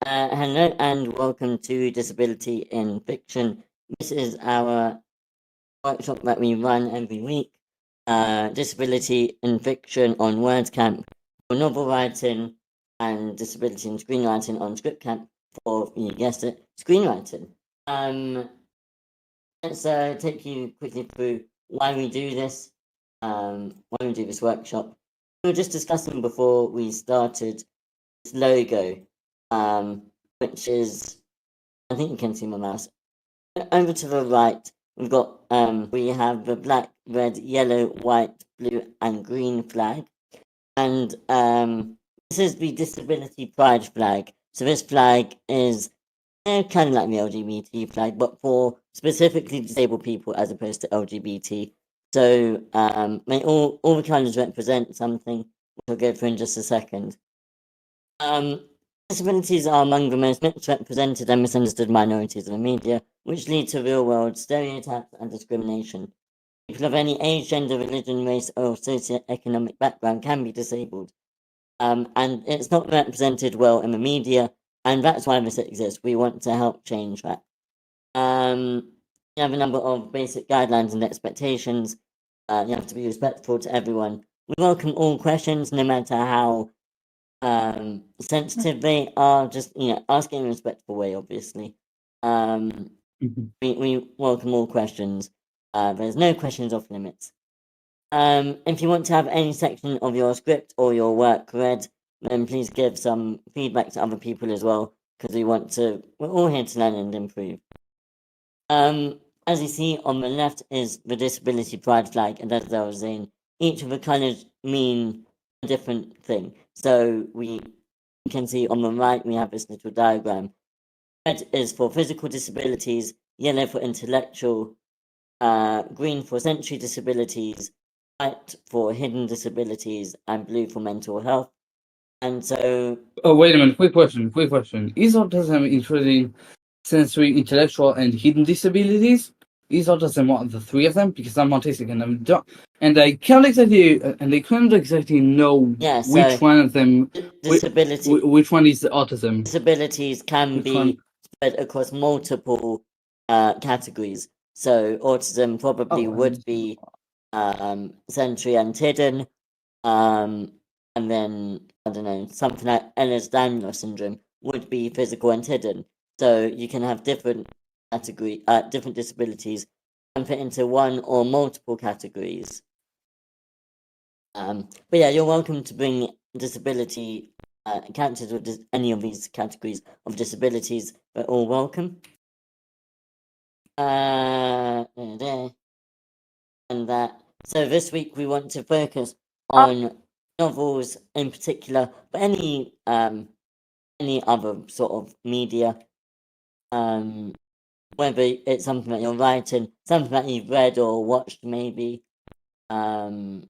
Hello and welcome to Disability in Fiction. This is our workshop that we run every week. Disability in Fiction on WordCamp for novel writing and Disability in Screenwriting on ScriptCamp for, you guessed it, screenwriting. Let's take you quickly through why we do this, why we do this workshop. We were just discussing before we started this logo, which is, I think you can see my mouse. Over to the right, we've got we have the black, red, yellow, white, blue, and green flag, and this is the Disability Pride flag. So this flag is kind of like the LGBT flag, but for specifically disabled people as opposed to LGBT. So all the colours represent something, which I'll go through in just a second. Disabilities are among the most misrepresented and misunderstood minorities in the media, which lead to real-world stereotypes and discrimination. People of any age, gender, religion, race, or socioeconomic background can be disabled. And it's not represented well in the media, and that's why this exists. We want to help change that. You have a number of basic guidelines and expectations. You have to be respectful to everyone. We welcome all questions, no matter how sensitive they are, just asking in a respectful way, obviously. We welcome all questions. There's no questions off limits. If you want to have any section of your script or your work read, then please give some feedback to other people as well, because we're all here to learn and improve. As you see on the left is the Disability Pride flag, and as I was saying, each of the colours mean a different thing. So you can see on the right, we have this little diagram. Red is for physical disabilities, yellow for intellectual, green for sensory disabilities, white for hidden disabilities, and blue for mental health. And so... Oh, wait a minute. Quick question. Is autism including sensory, intellectual, and hidden disabilities? Is autism one of the three of them? Because I'm autistic and I can't exactly know which one of them. Which one is the autism? Disabilities can be spread across multiple categories. So autism probably would be sensory and hidden, and then I don't know, something like Ehlers-Danlos syndrome would be physical and hidden. So you can have different different disabilities and fit into one or multiple categories. But yeah, you're welcome to bring disability characters with any of these categories of disabilities. They're all welcome. And that. So this week we want to focus on novels in particular, but any other sort of media. Whether it's something that you're writing, something that you've read or watched, maybe. And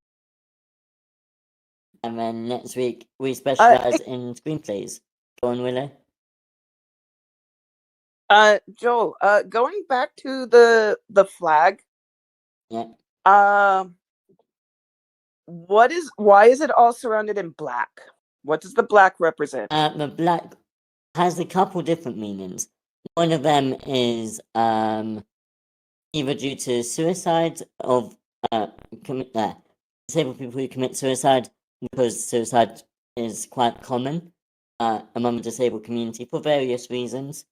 then next week we specialize in screenplays. Go on, Willow. Joel, going back to the flag. Yeah. Why is it all surrounded in black? What does the black represent? The black has a couple different meanings. One of them is either due to suicide of disabled people who commit suicide, because suicide is quite common among the disabled community for various reasons.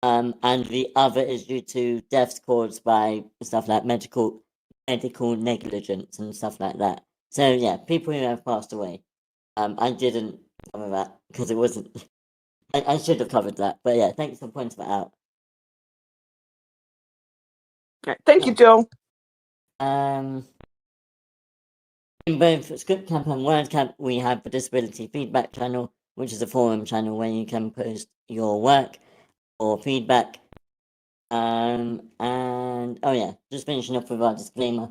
And the other is due to deaths caused by stuff like medical negligence and stuff like that. So yeah, people who have passed away. I didn't cover that because it wasn't. I should have covered that, but yeah, thanks for pointing that out. Okay, thank you, Joe. In both ScriptCamp and WordCamp, we have the Disability Feedback channel, which is a forum channel where you can post your work or feedback. And oh yeah, just finishing up with our disclaimer.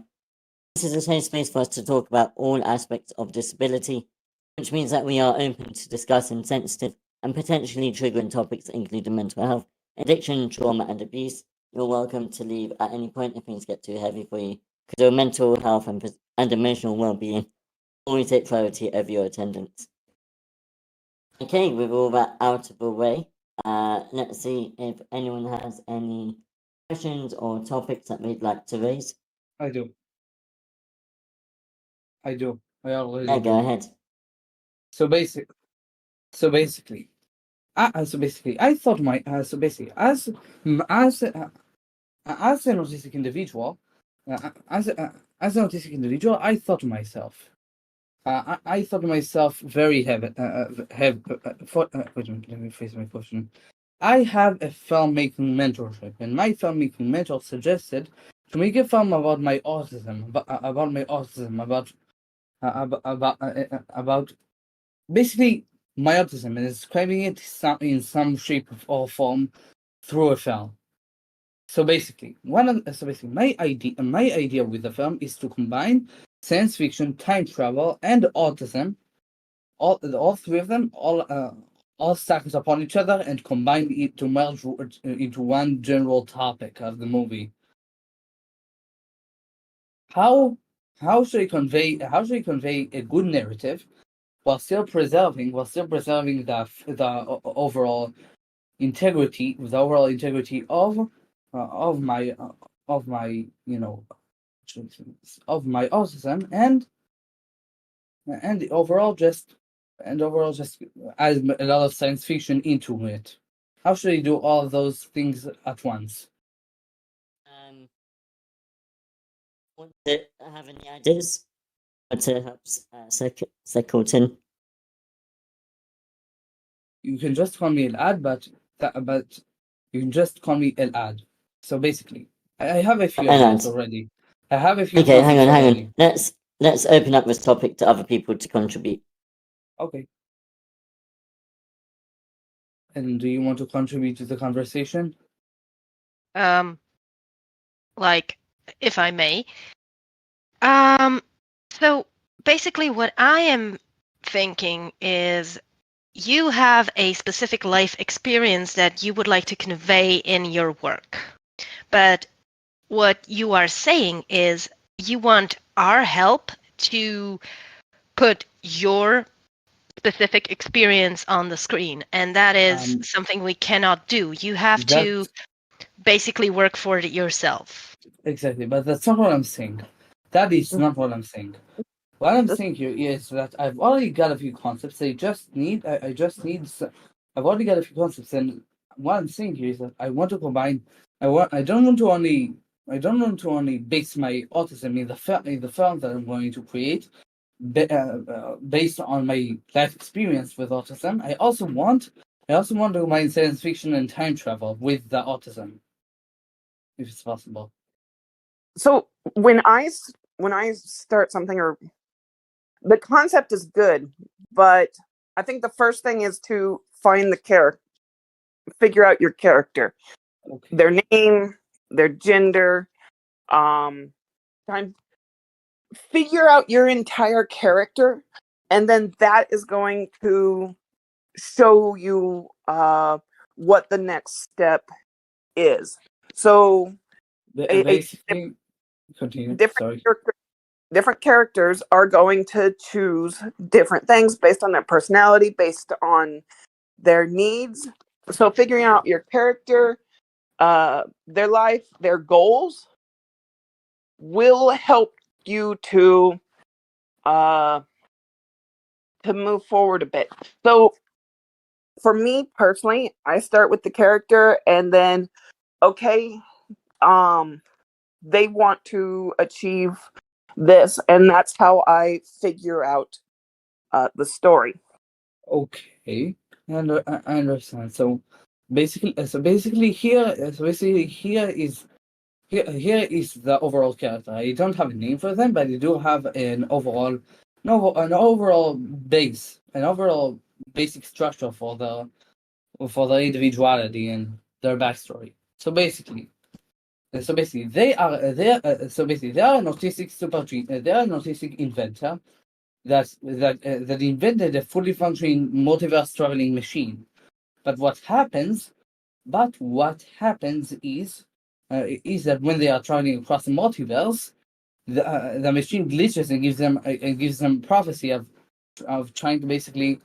This is a safe space for us to talk about all aspects of disability, which means that we are open to discussing sensitive and potentially triggering topics including mental health, addiction, trauma, and abuse. You're welcome to leave at any point if things get too heavy for you, because your mental health and emotional well-being always take priority over your attendance. Okay, with all that out of the way, Let's see if anyone has any questions or topics that they'd like to raise. I do. I already Yeah, do. go ahead. So basically, I thought as an autistic individual, as an autistic individual, I thought to myself, I thought to myself very heavy. Wait a minute, let me phrase my question. I have a filmmaking mentorship, and my filmmaking mentor suggested to make a film about my autism, about basically my autism, and describing it in some shape or form through a film. So basically, my idea with the film is to combine science fiction, time travel, and autism, all three of them, all stacked upon each other and combine it to merge into one general topic of the movie. How should I convey a good narrative while still preserving the overall integrity of my of my you know of my autism and overall just add a lot of science fiction into it. How should I do all those things at once? Want to have any ideas? Or to help Sekulton? You can just call me Elad, but you can just call me Elad. So basically, I have a few ideas already. I have a few. Okay, hang on. Already. Let's open up this topic to other people to contribute. Okay. And do you want to contribute to the conversation? Like, if I may. So basically what I am thinking is you have a specific life experience that you would like to convey in your work. But what you are saying is you want our help to put your specific experience on the screen, and that is something we cannot do. You have to basically work for it yourself. Exactly, but that's not what I'm saying. That is not what I'm saying. What I'm saying here is that I've already got a few concepts. I've already got a few concepts, and what I'm saying here is that I want to combine. I don't want to only base my autism in the film that I'm going to create, based on my life experience with autism. I also want to combine science fiction and time travel with the autism, if it's possible. So when I start something, or the concept is good, but I think the first thing is to find the character, figure out your character, their name, their gender, figure out your entire character, and then that is going to show you what the next step is. So basically, continue. Different characters are going to choose different things based on their personality, based on their needs. So figuring out your character, their life, their goals will help you to move forward a bit. So for me personally, I start with the character, and then they want to achieve this, and that's how I figure out the story. Okay, I understand. So basically, here is the overall character. I don't have a name for them, but I do have an overall basic structure for the individuality and their backstory. So basically, they are an autistic inventor that invented a fully functioning multiverse traveling machine. But what happens is that when they are traveling across the multiverse, the machine glitches and gives them prophecy of trying to basically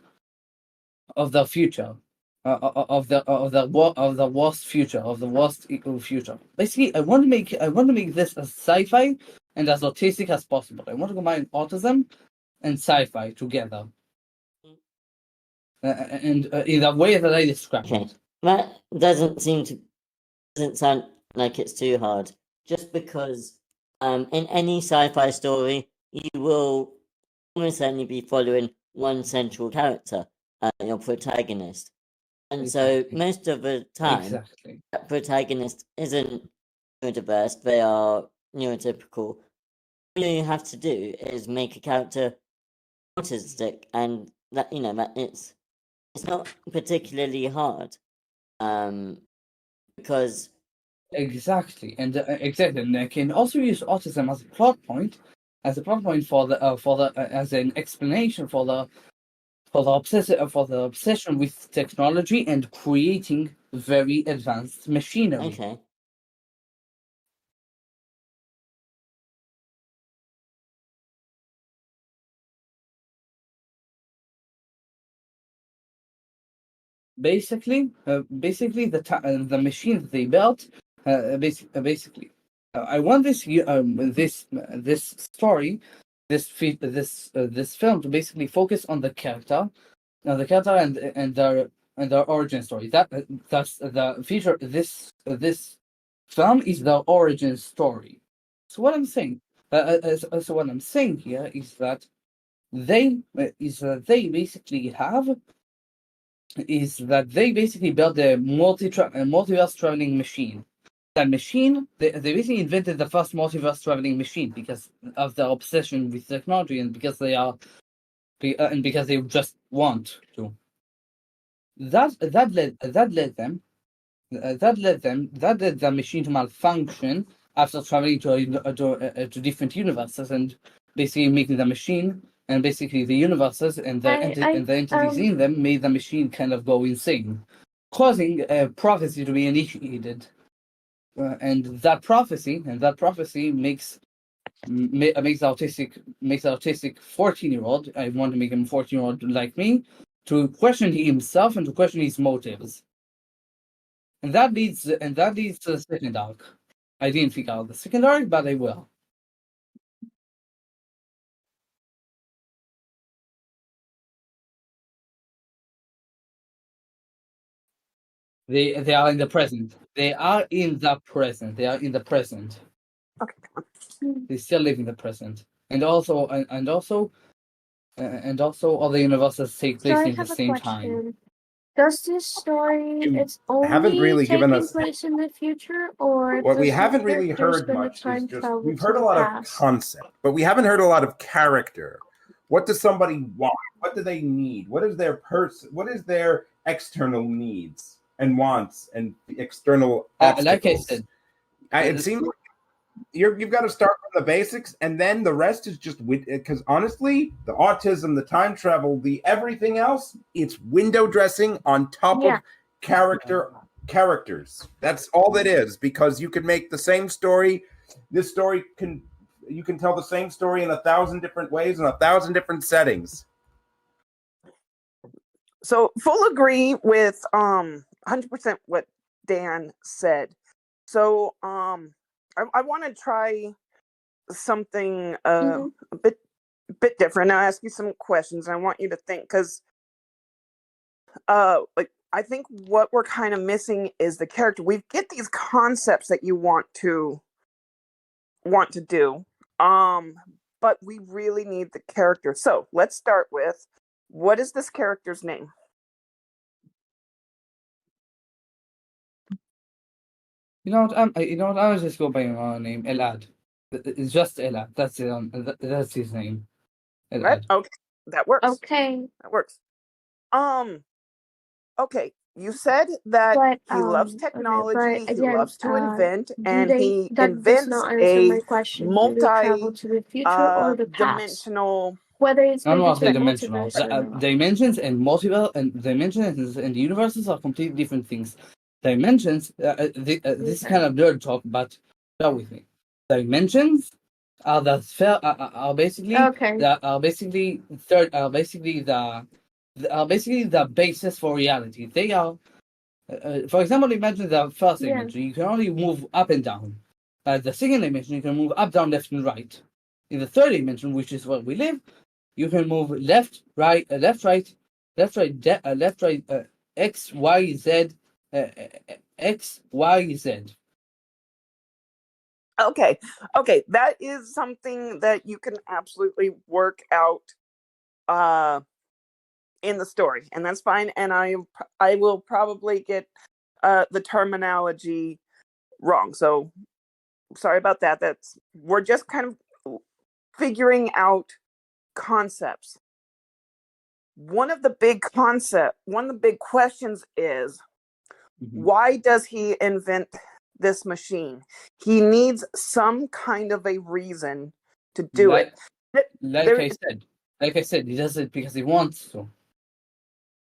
of the future. of the worst future, of the worst future. Basically, I want to make this as sci-fi and as autistic as possible. I want to combine autism and sci-fi together, and in the way that I described. Okay, that doesn't sound like it's too hard. Just because in any sci-fi story, you will almost certainly be following one central character, your protagonist. And so most of the time, that protagonist isn't neurodiverse, they are neurotypical. All you have to do is make a character autistic, and that that it's not particularly hard, because Exactly, and I can also use autism as a plot point, for the as an explanation for the obsession with technology and creating very advanced machinery. okay. Basically, the machine that they built. Basically, I want this story, this film to basically focus on the character, and their origin story. That's the feature. This film is the origin story. So what I'm saying, here is that they basically built a multiverse traveling machine. That machine, they basically invented the first multiverse traveling machine because of their obsession with technology and because they just want to. That led the machine to malfunction after traveling to different universes and basically making the machine. And basically, the universes and the entities in them made the machine kind of go insane, causing a prophecy to be initiated. And that prophecy makes autistic 14-year-old. I want to make him 14-year-old like me, to question himself and to question his motives. And that leads to the second arc. I didn't figure out the second arc, but I will. They are in the present. They are in the present. Okay. They still live in the present, and also all the universes take place So I in the have a same question. time. Does this story You it's haven't only really given taking us- place in the future, or What we does the haven't really characters heard gonna much is time just travel we've to heard a the lot of past? concept, but we haven't heard a lot of character. What does somebody want? What do they need? What is their external needs and wants and external obstacles? Like I said, it seems like you've got to start from the basics, and then the rest is just because honestly, the autism, the time travel, the everything else, it's window dressing on top of characters. That's all it is, because you could make the same story. You can tell the same story in 1,000 different ways in 1,000 different settings. So full agree with 100% what Dan said. So I want to try something a bit different. I'll ask you some questions. I want you to think, because like I think what we're kind of missing is the character. We get these concepts that you want to do, but we really need the character. So let's start with, what is this character's name? You know what? I was just go by my name, Elad. It's just Elad. That's it. That's his name. Elad. Right? Okay, that works. Okay. That works. Okay. You said that But he loves technology, but he again, loves to invent, and he that does invents not answer my question. Do they travel multi to the future or the past? dimensional. Whether it's None of the maybe to the dimensionals. multiverse or not. Dimensions and multiverse and dimensions and universes are completely different things. Dimensions. This is kind of nerd talk, but bear with me. Dimensions are basically Okay. the basically the basis for reality. They are, for example, imagine the first Yeah. dimension, you can only move up and down. The second dimension, you can move up, down, left, and right. In the third dimension, which is where we live, you can move left, right, left, right, left, right, X, Y, Z, X, Y, Z. Okay. Okay. That is something that you can absolutely work out in the story, and that's fine. And I will probably get the terminology wrong. So sorry about that. We're just kind of figuring out concepts. One of the big questions is, why does he invent this machine? He needs some kind of a reason to do it. Like I said, he does it because he wants to.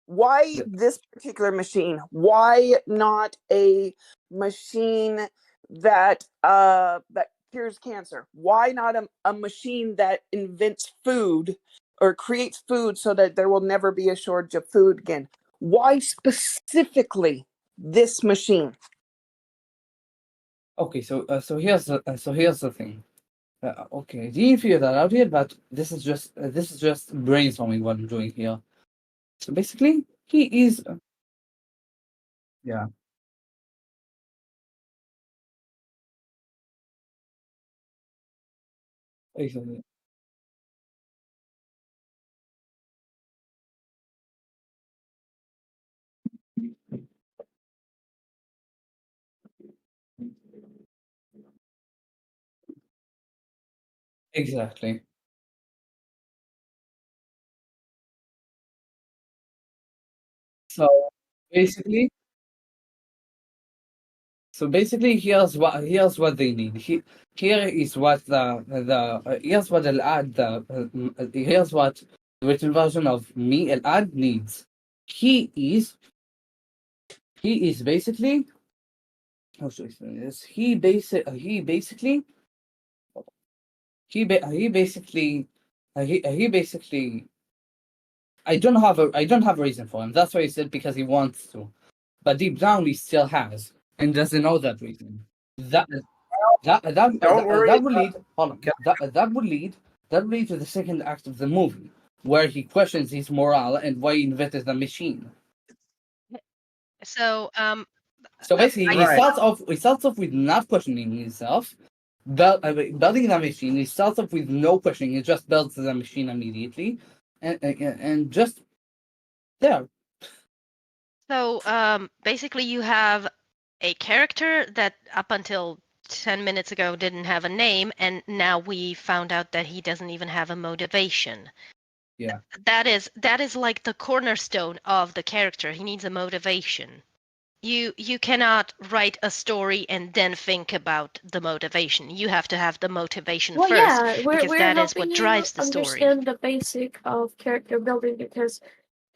Why this particular machine? Why not a machine that cures cancer? Why not a machine that invents food or creates food so that there will never be a shortage of food again? Why specifically this machine? Okay, so here's the thing. Okay, didn't figure that out yet, but this is just brainstorming what I'm doing here. So basically, he is. Yeah. Exactly. Exactly. So basically, here's what they need. Here is what here's what here's what the written version of me Al-Ad needs. He is basically, how should I say this? He basically he basically I don't have a reason for him. That's why I said because he wants to, but deep down he still has and doesn't know that reason. That Don't worry that would about lead. Hold on. That would lead to the second act of the movie, where he questions his morale and why he invented the machine. So So basically, Right. he starts off with not questioning himself, building the machine. He starts off with no questioning. He just builds the machine immediately, and just there. So basically, you have a character that up until 10 minutes ago didn't have a name, and now we found out that he doesn't even have a motivation. Yeah. That is like the cornerstone of the character. He needs a motivation. You cannot write a story and then think about the motivation. You have to have the motivation Well, first, yeah, because we're that is helping what you drives the story. understand the basic of character building, because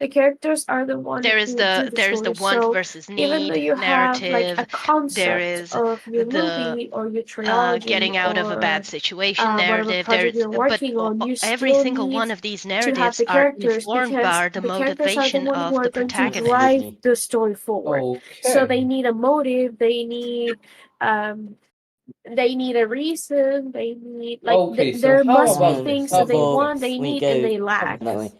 the characters are the one There is who the do there's the story. want So versus even though need you have like a narrative. concept There is of your the movie or your trilogy getting out of a or bad situation whatever narrative. project you're But working on, you every still single need one of these to have narratives the are characters, informed because by the the characters are the motivation one who of are the going to protagonist. drive Absolutely. the story forward. So Okay. they need a motive, they need a reason, they need like Okay, so there how must be about this? things How that they about want, this? they we need, go and they lack. that way.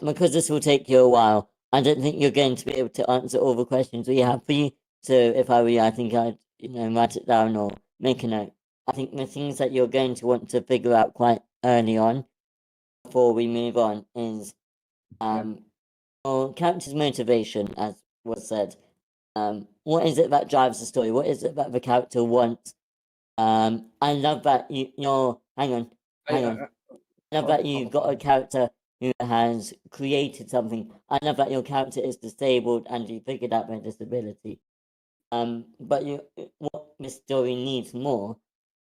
Because this will take you a while, I don't think you're going to be able to answer all the questions we have for you. So if I were you, I think I'd write it down or make a note. I think the things that you're going to want to figure out quite early on before we move on is your character's motivation, as was said. What is it that drives the story? What is it that the character wants? I love that you're hang on. I love that you've got a character who has created something. I love that your character is disabled and you figured out their disability. But what this story needs more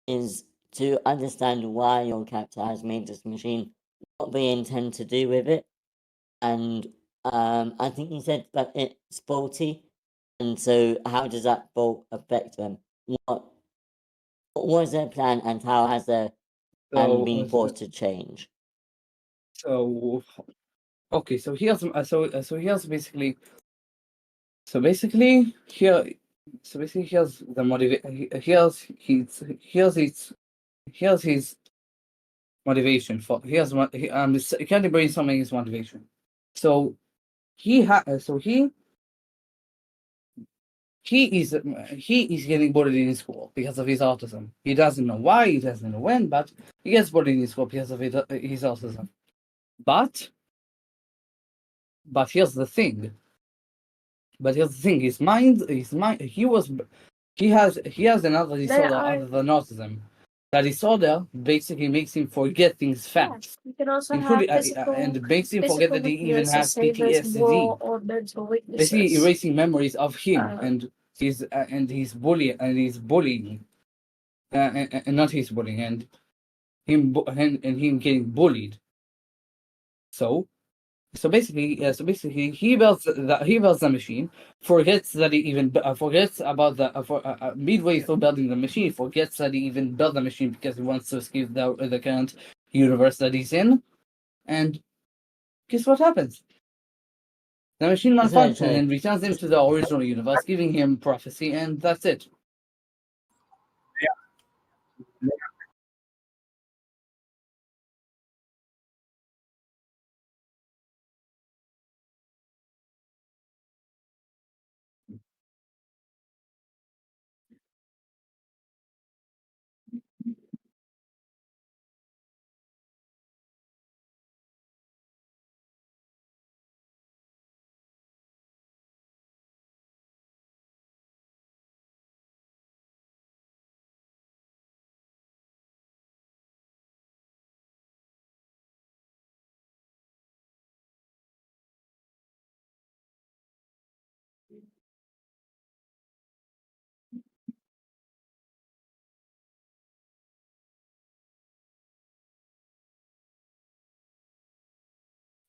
is to understand why your character has made this machine, what they intend to do with it, and I think you said that it's faulty, and so how does that fault affect them? What was their plan, and how has their plan been forced to change? So Okay, so here's here's basically so basically here so basically here's the motivation. Here's his motivation for here's what candy brainstorming his motivation. So he is getting bullied in school because of his autism. He doesn't know why, he doesn't know when, but he gets bullied in school because of his autism. But here's the thing. His mind. He has another disorder other than autism. That disorder basically makes him forget things fast. You can also have Including physical, and makes him forget that he even weakness, has same as PTSD. moral or mental weaknesses. Basically erasing memories of him and his bullying and not his bullying and him getting bullied. So basically he builds the machine, forgets that he even forgets about the midway through building the machine, forgets that he even built the machine because he wants to escape the current universe that he's in, and guess what happens? The machine malfunctions and returns him to the original universe, giving him prophecy, and that's it.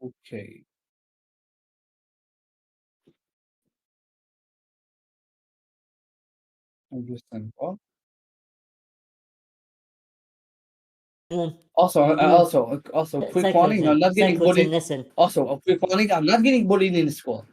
Okay. Understandable. Also, quick warning: I'm not getting bullied. Listen. Also, a quick warning: I'm not getting bullied in school.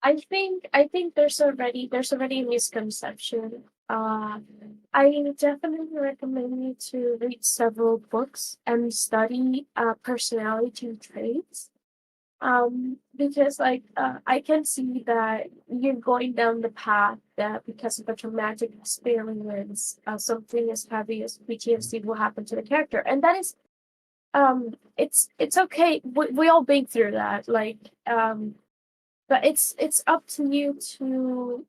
I think there's already a misconception. I definitely recommend you to read several books and study personality traits. Because I can see that you're going down the path that because of a traumatic experience, something as heavy as PTSD will happen to the character, and that is it's okay. We all been through that, but it's up to you to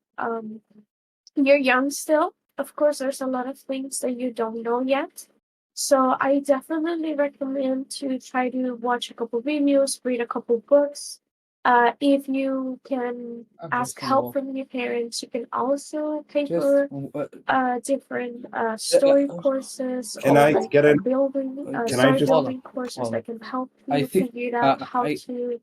you're young still. Of course, there's a lot of things that you don't know yet. So I definitely recommend to try to watch a couple videos, read a couple books. If you can ask help from your parents, you can also pay for different story courses Can or I get in? building Can I story just- building courses that can help you figure out how to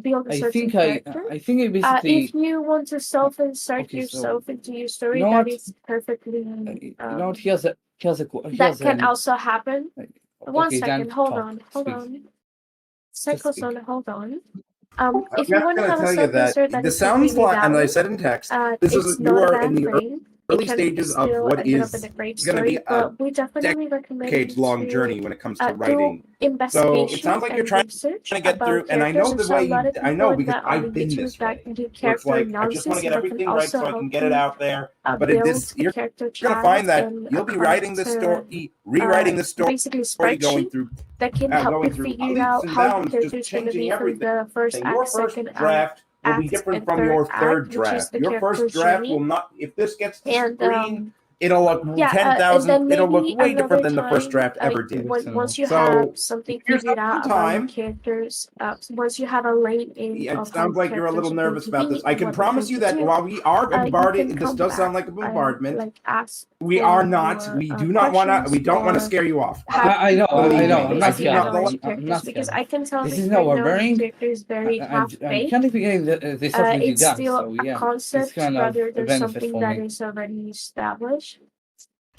build a certain character. I think I basically. If you want to self-insert yourself into your story, you know that what? is perfectly. You know what? Here's That can also happen. One okay, second, Dan, hold talk, on. speak. Cyclozone, hold on. I'm If you want to have a tell you that self-insert that this is sounds completely like, and I valid, said in text, this it's is you not a are bad in the thing. early It can stages of still what end up is in a great going to be story, a but we definitely recommend decades-long to journey when it comes to do writing. So investigation it sounds like you're and trying research to get about through, and I characters. know the There's a way lot of I know people because that on I've been YouTube this that way. do Where it's character like I just analysis want to get that can everything right also so I can help get it you out there. But build this, a you're character going to chart find that and you'll be writing the story, rewriting the story, basically going spreadsheet through that can help you going through figure leaps out and how the bounds, character just is going to changing be from everything. the first Your act, first second act, draft will be act different and from third your third act, which is draft. the Your first character's draft journey. will not. If this gets to And screen, it'll look yeah, and 10,000. then It'll look maybe way different another than the first time, draft like ever did. once you So have something give yourself figured out some about your time. characters, once you have a lane in Yeah, it of how sounds like you're a characters little are going nervous to about be this. I and can what they're promise going you to that do, while we are you bombarded, can this come does sound back like a and bombardment. like ask We are them not. more We do not want to. questions We don't want to or scare you off. have I know, people Believe me, I'm not I do basically not. scared. analyze I'm characters not because scared. I can tell This that is right not now the barbarian. character is very I'm half-baked. kind of beginning this stuff with you It's guys, still so a yeah, it's concept kind of rather a than benefit something for that me. is already established.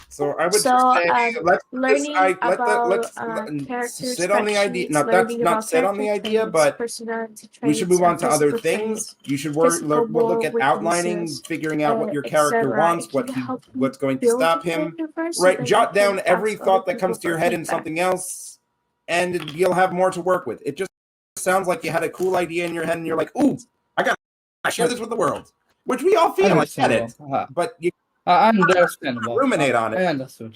So I would So, just say let's learning let's about characters' sit on the idea. facts sheets, Not that's learning not about sit on the character idea, traits, but personality we should traits, move on to other physical things. traits, You should physical look at outlining, weaknesses, figuring out what your character etc. wants, It can help you what's going to build stop the him. character first, so Right, then you jot can down every ask other thought that comes people to your for head and feedback. something else, and you'll have more to work with. It just sounds like you had a cool idea in your head, and you're like, "Ooh, I gotta share this with the world," which we all feel. I get it, but you Understandable. ruminate on it. I understood.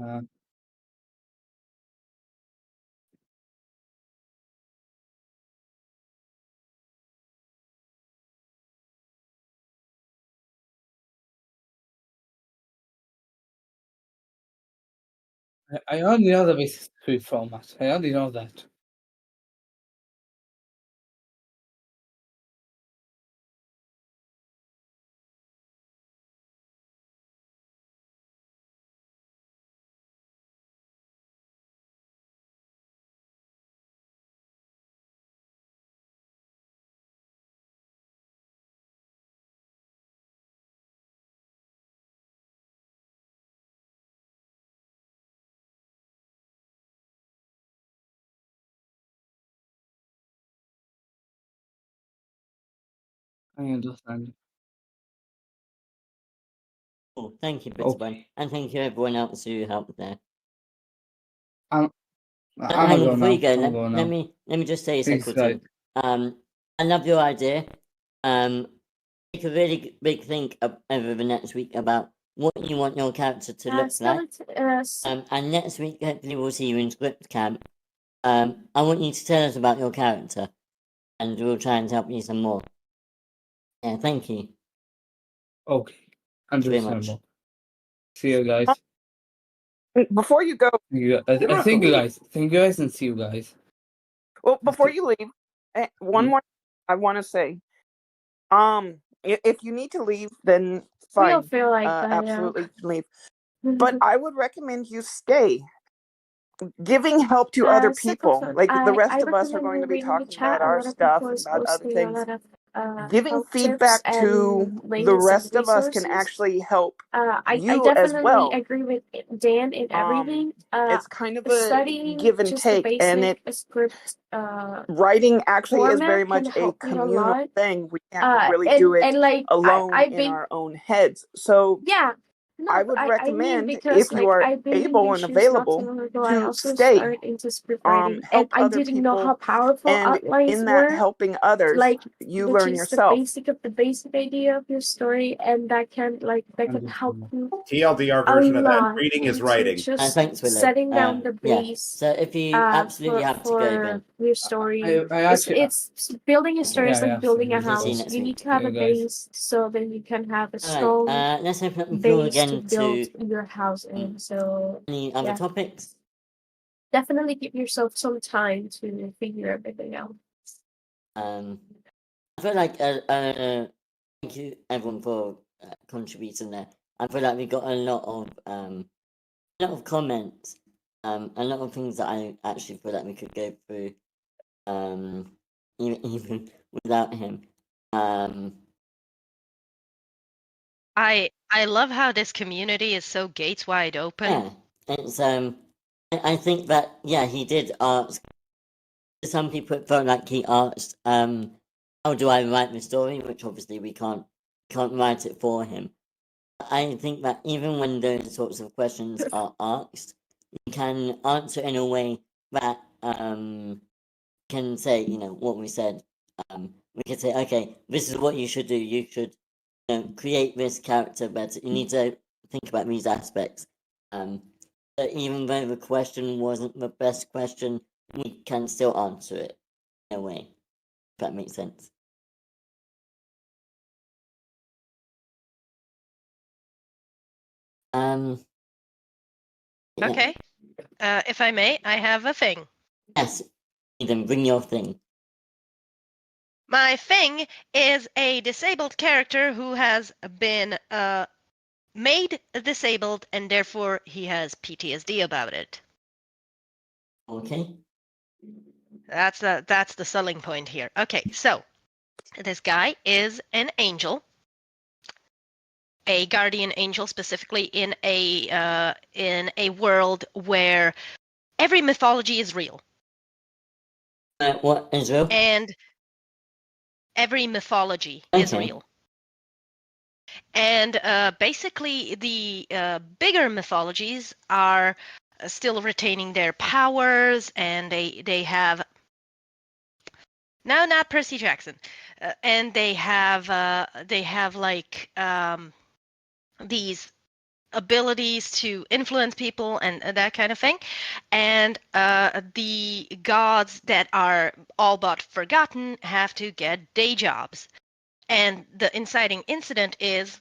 Uh, I already know the basic script format. I already know that. I understand. Cool. Thank you, Okay. Bitterburn, and thank you everyone else who helped there. I'm Hang gonna on, go before now. you go, I'm gonna go now. let me just say a Thanks, second thing. I love your idea. Take a really big think over the next week about what you want your character to look like. And next week, hopefully, we'll see you in script camp. I want you to tell us about your character, and we'll try and help you some more. Yeah, thank you. Okay. Thank you very much. Understandable. See you guys. Before you go, Thank you guys. Thank you guys and see you guys. well, before you leave, one more I want to say. If you need to leave, then We don't fine. feel like that, Absolutely leave. But I would recommend you stay. Giving help to other people, like the rest of us are going to be talking about our stuff and about other things. Giving feedback to the rest of us can actually help I you as definitely well. agree with Dan in everything. It's kind of a Studying give and just take, the and basic script writing actually is very format much can a help you a communal lot. thing. We can't really do it And like alone I've in been our own heads. So yeah. No, I would I mean recommend, because if you are I've been in able your and shoes not too available, long ago. I to also stay, started into script writing, and help I other didn't know how people, powerful and outlines in that were. helping others, Like you which learn is yourself. the basic of the basic idea of your story, and that can help you TLDR a version of that lot reading is into writing. just Thanks, Willow. setting down the Yeah. base. So if you absolutely have to go, then your story. I actually, It's building a story is Yeah, like building a absolutely. See you house. next You week. need to have Yeah, a guys. base so then you can have a all strong right. Let's open up the floor base to again build to your house in. So any other yeah. topics. Definitely give yourself some time to figure everything out. I feel like thank you everyone for contributing there. I feel like we got a lot of comments, a lot of things that I actually feel like we could go through, even without him. I love how this community is so gates wide open. Yeah, it's I think that he did ask. Some people felt like he asked, how do I write the story? Which obviously we can't write it for him. I think that even when those sorts of questions are asked, you can answer in a way that can say, what we said. We could say, okay, this is what you should do. You should create this character better. You need to think about these aspects. So even though the question wasn't the best question, we can still answer it in a way. If that makes sense. Yeah. Okay. If I may, I have a thing. Yes. Then bring your thing. My thing is a disabled character who has been made disabled, and therefore he has PTSD about it. Okay. That's the selling point here. Okay, so this guy is an angel, a guardian angel, specifically in a world where every mythology is real. What, Israel? And every mythology is real. And basically, the bigger mythologies are still retaining their powers, and they have no, not Percy Jackson, and they have like these abilities to influence people and that kind of thing. And the gods that are all but forgotten have to get day jobs. And the inciting incident is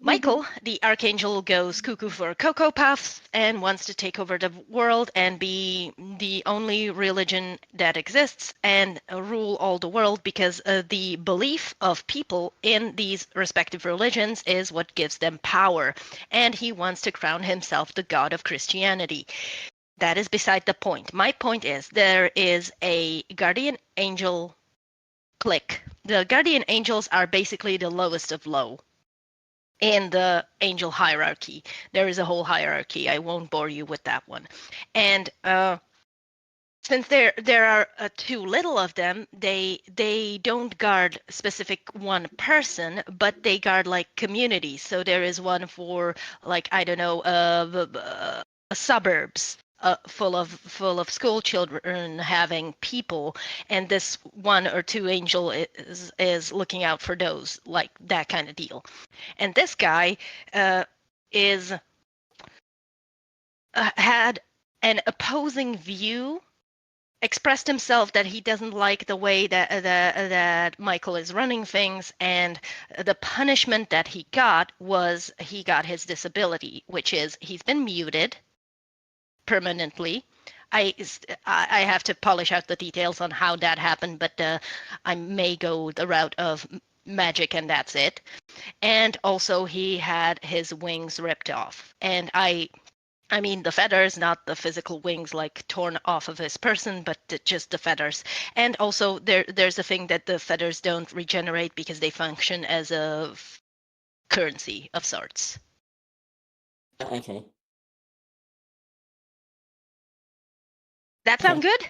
Michael, the archangel, goes cuckoo for Cocoa Puffs and wants to take over the world and be the only religion that exists and rule all the world, because the belief of people in these respective religions is what gives them power. And he wants to crown himself the god of Christianity. That is beside the point. My point is there is a guardian angel clique. The guardian angels are basically the lowest of low in the angel hierarchy. There is a whole hierarchy. I won't bore you with that one. And since there are too little of them, they don't guard specific one person, but they guard like communities. So there is one for, like, I don't know, suburbs. Full of school children having people, and this one or two angel is looking out for those, like that kind of deal. And this guy is had an opposing view, expressed himself that he doesn't like the way that Michael is running things, and the punishment that he got was he got his disability, which is he's been muted permanently. I have to polish out the details on how that happened, but I may go the route of magic and that's it. And also he had his wings ripped off. And I mean the feathers, not the physical wings like torn off of his person, but just the feathers. And also there's a thing that the feathers don't regenerate because they function as a currency of sorts. Okay. That sound good?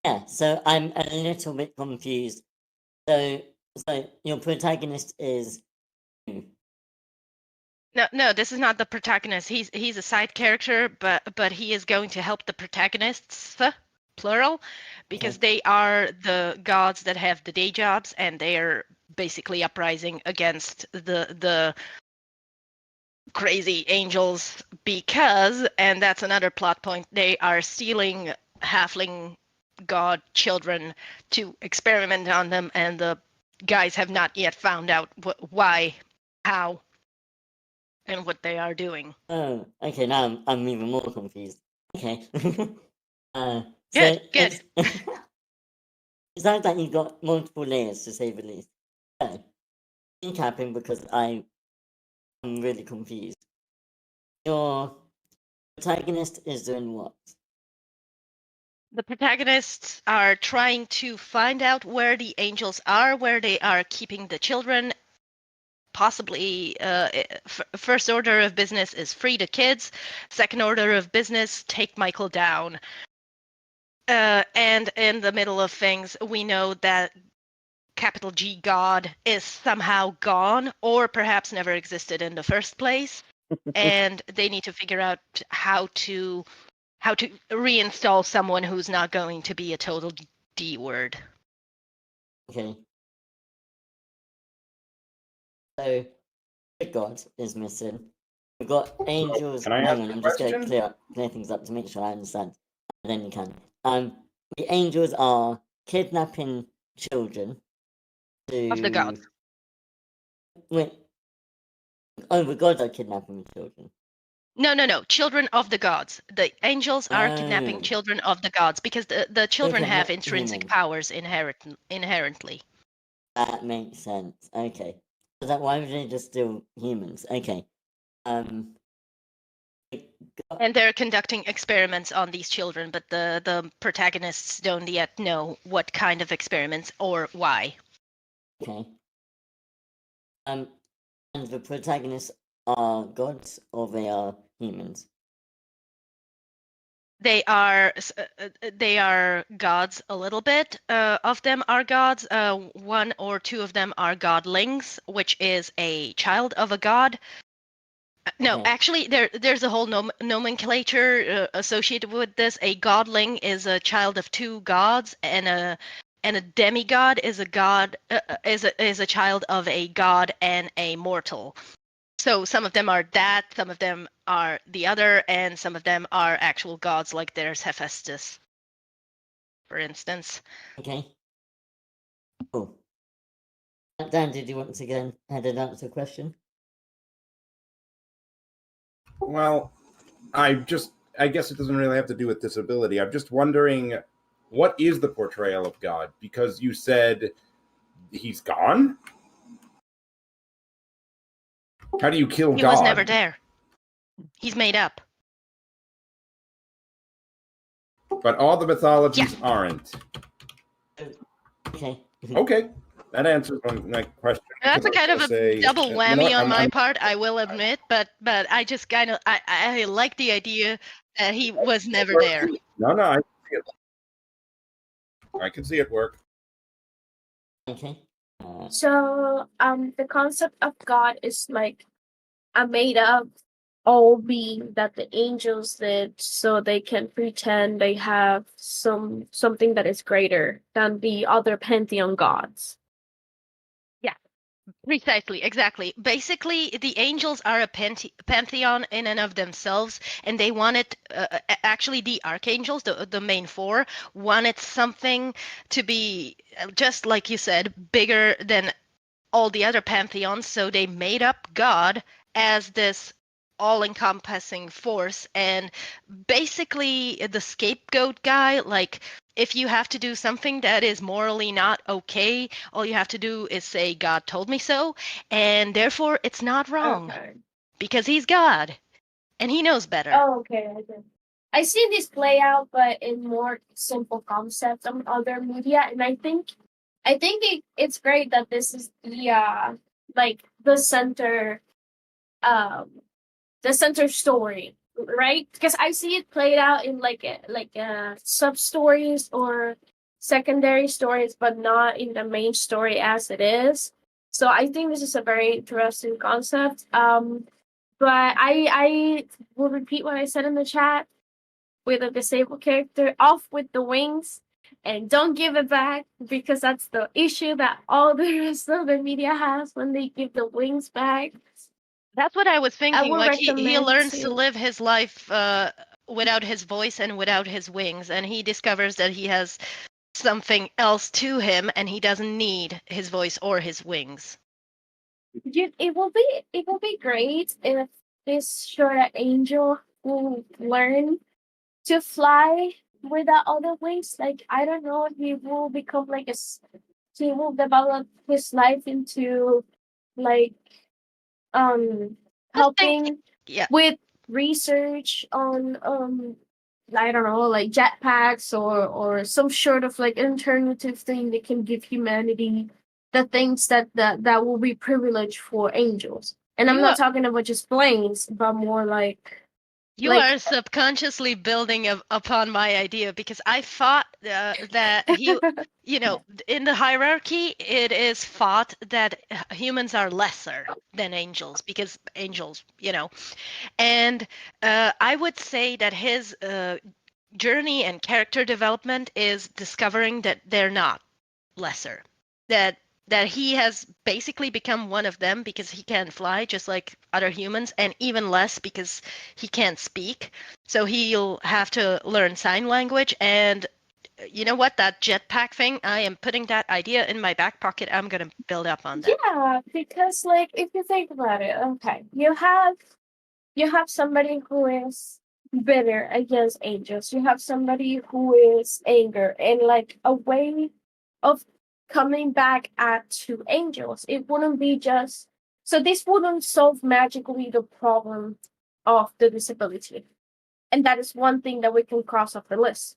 Yeah, so I'm a little bit confused. So your protagonist is who? No, this is not the protagonist. He's a side character, but he is going to help the protagonists, plural, because they are the gods that have the day jobs, and they are basically uprising against the crazy angels because, and that's another plot point, they are stealing halfling god children to experiment on them, and the guys have not yet found out why, how, and what they are doing. Oh, okay. Now I'm even more confused. Okay. Good. It sounds like you've got multiple layers, to say the least. So, recapping, because I'm really confused. Your protagonist is doing what? The protagonists are trying to find out where the angels are, where they are keeping the children. Possibly, first order of business is free the kids. Second order of business, take Michael down. And in the middle of things, we know that capital G God is somehow gone, or perhaps never existed in the first place. And they need to figure out how to reinstall someone who's not going to be a total D word. Okay. So, the god is missing. We've got angels. Can I Hang ask on, a I'm just going to question? clear things up to make sure I understand. And then you can. The angels are kidnapping children to. Of the gods. Wait. Oh, the gods are kidnapping children. No. Children of the gods. The angels are kidnapping Oh. children of the gods because the children Okay, have not intrinsic humans. powers inherently. That makes sense. Okay. So that why would they just steal humans? Okay. And they're conducting experiments on these children, but the protagonists don't yet know what kind of experiments or why. Okay. And the protagonists are gods or they are humans? They are gods a little bit. Of them are gods. One or two of them are godlings, which is a child of a god. No, Okay. actually, there's a whole nomenclature associated with this. A godling is a child of two gods, and a demigod is a god is a child of a god and a mortal. So some of them are that, some of them are the other, and some of them are actual gods, like there's Hephaestus, for instance. Okay. Cool. Dan, did you want to go ahead and answer the question? Well, I guess it doesn't really have to do with disability. I'm just wondering, what is the portrayal of God? Because you said he's gone? How do you kill He God? was never there. He's made up. But all the mythologies aren't. Okay. Okay. That answers my question. That's a kind of a double whammy on my I'm part, I will admit, but I just kind of I like the idea that he was never there. No, I can see it. I can see it work. Okay. So, the concept of God is like a made up all being that the angels did, so they can pretend they have something that is greater than the other pantheon gods. Precisely, exactly. Basically, the angels are a pantheon in and of themselves, and they wanted, actually, the archangels, the main four, wanted something to be, just like you said, bigger than all the other pantheons, so they made up God as this all-encompassing force, and basically the scapegoat guy, like, if you have to do something that is morally not okay, all you have to do is say, God told me so, and therefore it's not wrong, Okay. because he's God, and he knows better. Oh, okay. I see this play out, but in more simple concepts on other media, and I think it's great that this is the like the center story, right? Because I see it played out in like sub stories or secondary stories, but not in the main story as it is. So I think this is a very interesting concept. But I will repeat what I said in the chat. With a disabled character, off with the wings, and don't give it back, because that's the issue that all the rest of the media has when they give the wings back. That's what I was thinking. would Like he recommend learns to- to live his life without his voice and without his wings, and he discovers that he has something else to him, and he doesn't need his voice or his wings. It will be great if this short angel will learn to fly without other wings. Like, I don't know, he will become like he will develop his life into like helping Yeah. with research on I don't know, like jetpacks or some sort of like alternative thing that can give humanity the things that will be privileged for angels. And I'm not talking about just planes, but more like you are subconsciously building upon my idea, because I thought that in the hierarchy, it is thought that humans are lesser than angels, because angels, and I would say that his journey and character development is discovering that they're not lesser, that that he has basically become one of them because he can't fly just like other humans, and even less because he can't speak. So he'll have to learn sign language. And you know what? That jetpack thing, I am putting that idea in my back pocket. I'm going to build up on that. Yeah, because like if you think about it, okay, you have somebody who is bitter against angels. You have somebody who is anger, and like a way of coming back at to angels. It wouldn't be just so this wouldn't solve magically the problem of the disability. And that is one thing that we can cross off the list.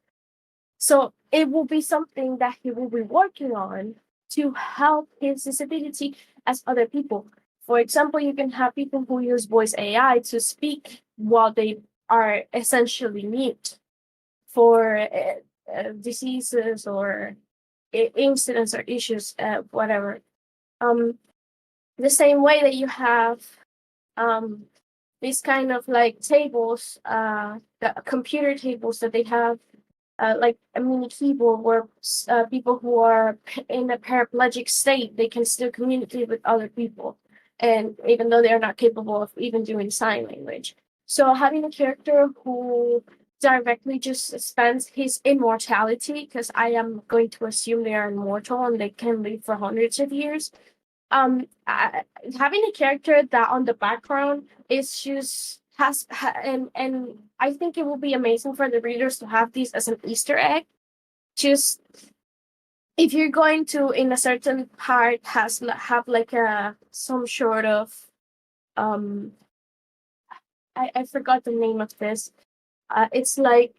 So it will be something that he will be working on to help his disability as other people. For example, you can have people who use voice AI to speak while they are essentially mute for diseases or incidents or issues, whatever. The same way that you have these kind of like tables, the computer tables that they have, like a mini keyboard where people who are in a paraplegic state, they can still communicate with other people, and even though they're not capable of even doing sign language. So having a character who directly just spends his immortality, because I am going to assume they are immortal and they can live for hundreds of years. Having a character that on the background is just and I think it will be amazing for the readers to have these as an Easter egg. Just if you're going to in a certain part have like a some sort of I forgot the name of this. It's like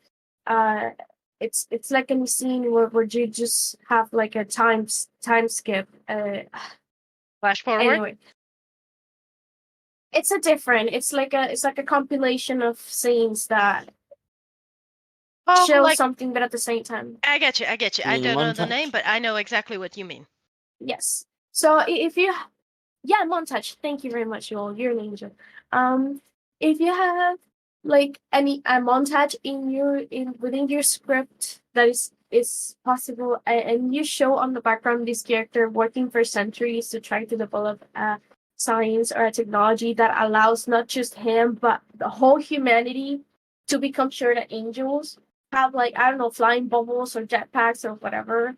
it's like a scene where you just have like a time skip. Flash forward. Anyway, it's like a compilation of scenes that show like, something, but at the same time. I get you. I mean don't know the montage? name, but I know exactly what you mean. Yes. So if you, yeah, montage. Thank you very much, Joel. You're an angel. If you have like any a montage within your script that is possible, and you show on the background this character working for centuries to try to develop science or a technology that allows not just him but the whole humanity to become sure that angels have like I don't know flying bubbles or jetpacks or whatever.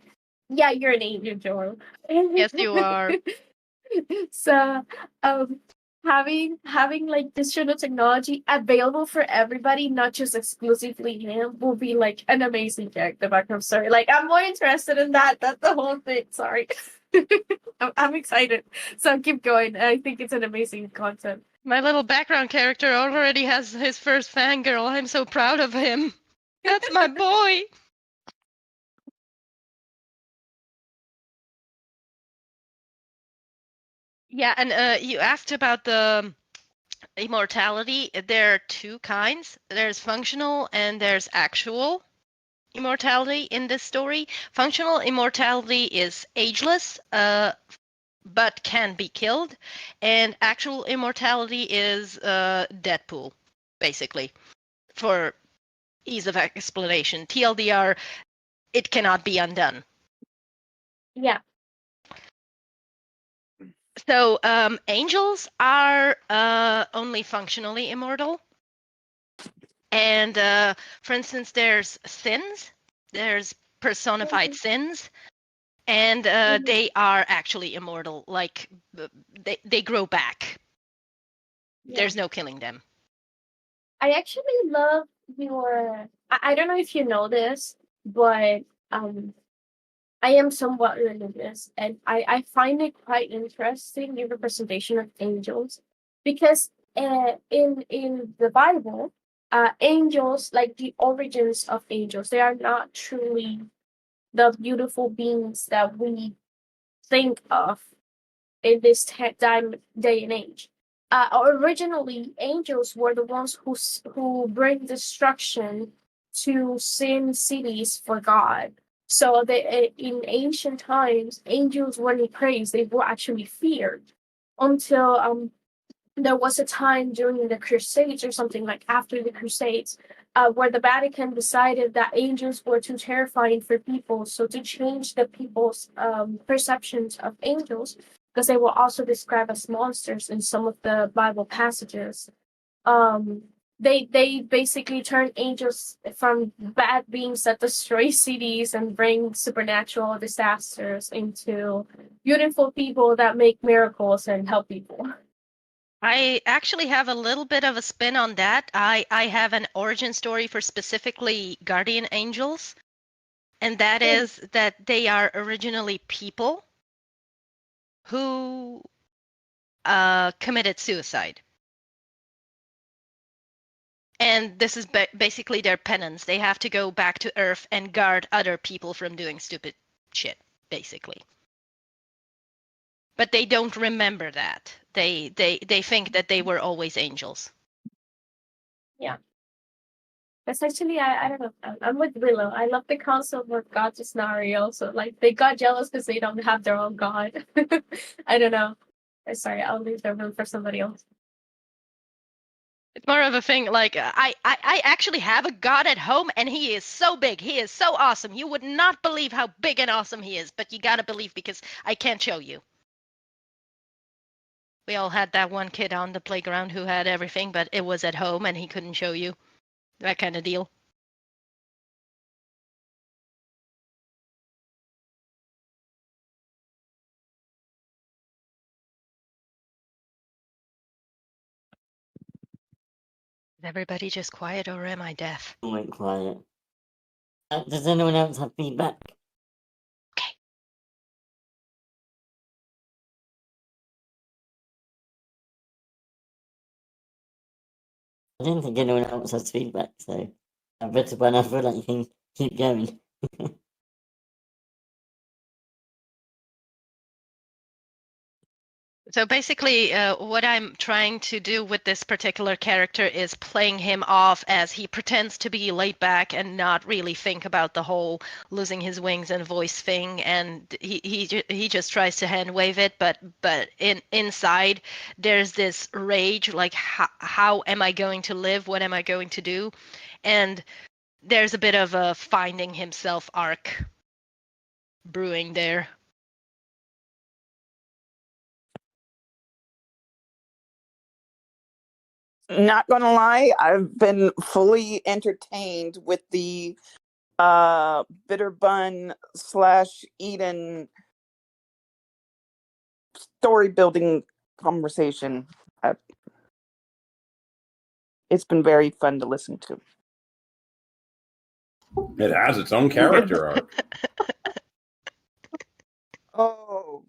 Yeah, you're an angel, Joel. Yes, you are. So, having like this sort of technology available for everybody, not just exclusively him, will be like an amazing character background story. Like I'm more interested in that. That's the whole thing. Sorry, I'm excited. So keep going. I think it's an amazing concept. My little background character already has his first fangirl. I'm so proud of him. That's my boy. Yeah, and you asked about the immortality. There are two kinds. There's functional and there's actual immortality in this story. Functional immortality is ageless, but can be killed, and actual immortality is Deadpool, basically, for ease of explanation. TLDR, it cannot be undone. Yeah. So angels are only functionally immortal. And for instance, there's sins, there's personified sins, and they are actually immortal. Like they grow back. Yeah. There's no killing them. I actually love your. I don't know if you know this, but I am somewhat religious, and I find it quite interesting the representation of angels, because in the Bible, angels, like the origins of angels, they are not truly the beautiful beings that we think of in this day and age. Originally, angels were the ones who bring destruction to sin cities for God. So in ancient times, angels weren't praised; they were actually feared. Until there was a time during the Crusades or something like after the Crusades where the Vatican decided that angels were too terrifying for people. So to change the people's perceptions of angels, because they were also described as monsters in some of the Bible passages, they basically turn angels from bad beings that destroy cities and bring supernatural disasters into beautiful people that make miracles and help people. I actually have a little bit of a spin on that. I have an origin story for specifically guardian angels, and that is that they are originally people who committed suicide. And this is basically their penance. They have to go back to Earth and guard other people from doing stupid shit, basically. But they don't remember that. They think that they were always angels. Yeah. Essentially, I don't know. I'm with Willow. I love the concept of God scenario. So, like, they got jealous because they don't have their own God. I don't know. Sorry, I'll leave the room for somebody else. It's more of a thing like I actually have a god at home, and he is so big. He is so awesome. You would not believe how big and awesome he is, but you gotta believe because I can't show you. We all had that one kid on the playground who had everything, but it was at home and he couldn't show you. That kind of deal. Is everybody just quiet, or am I deaf? I went quiet. Does anyone else have feedback? Okay. I didn't think anyone else has feedback, so I better when I feel like you can keep going. So basically, what I'm trying to do with this particular character is playing him off as he pretends to be laid back and not really think about the whole losing his wings and voice thing, and he just tries to hand wave it, but inside there's this rage, like how am I going to live? What am I going to do? And there's a bit of a finding himself arc brewing there. Not gonna lie, I've been fully entertained with the bitter bun / Eden story building conversation. It's been very fun to listen to. It has its own character arc. Oh.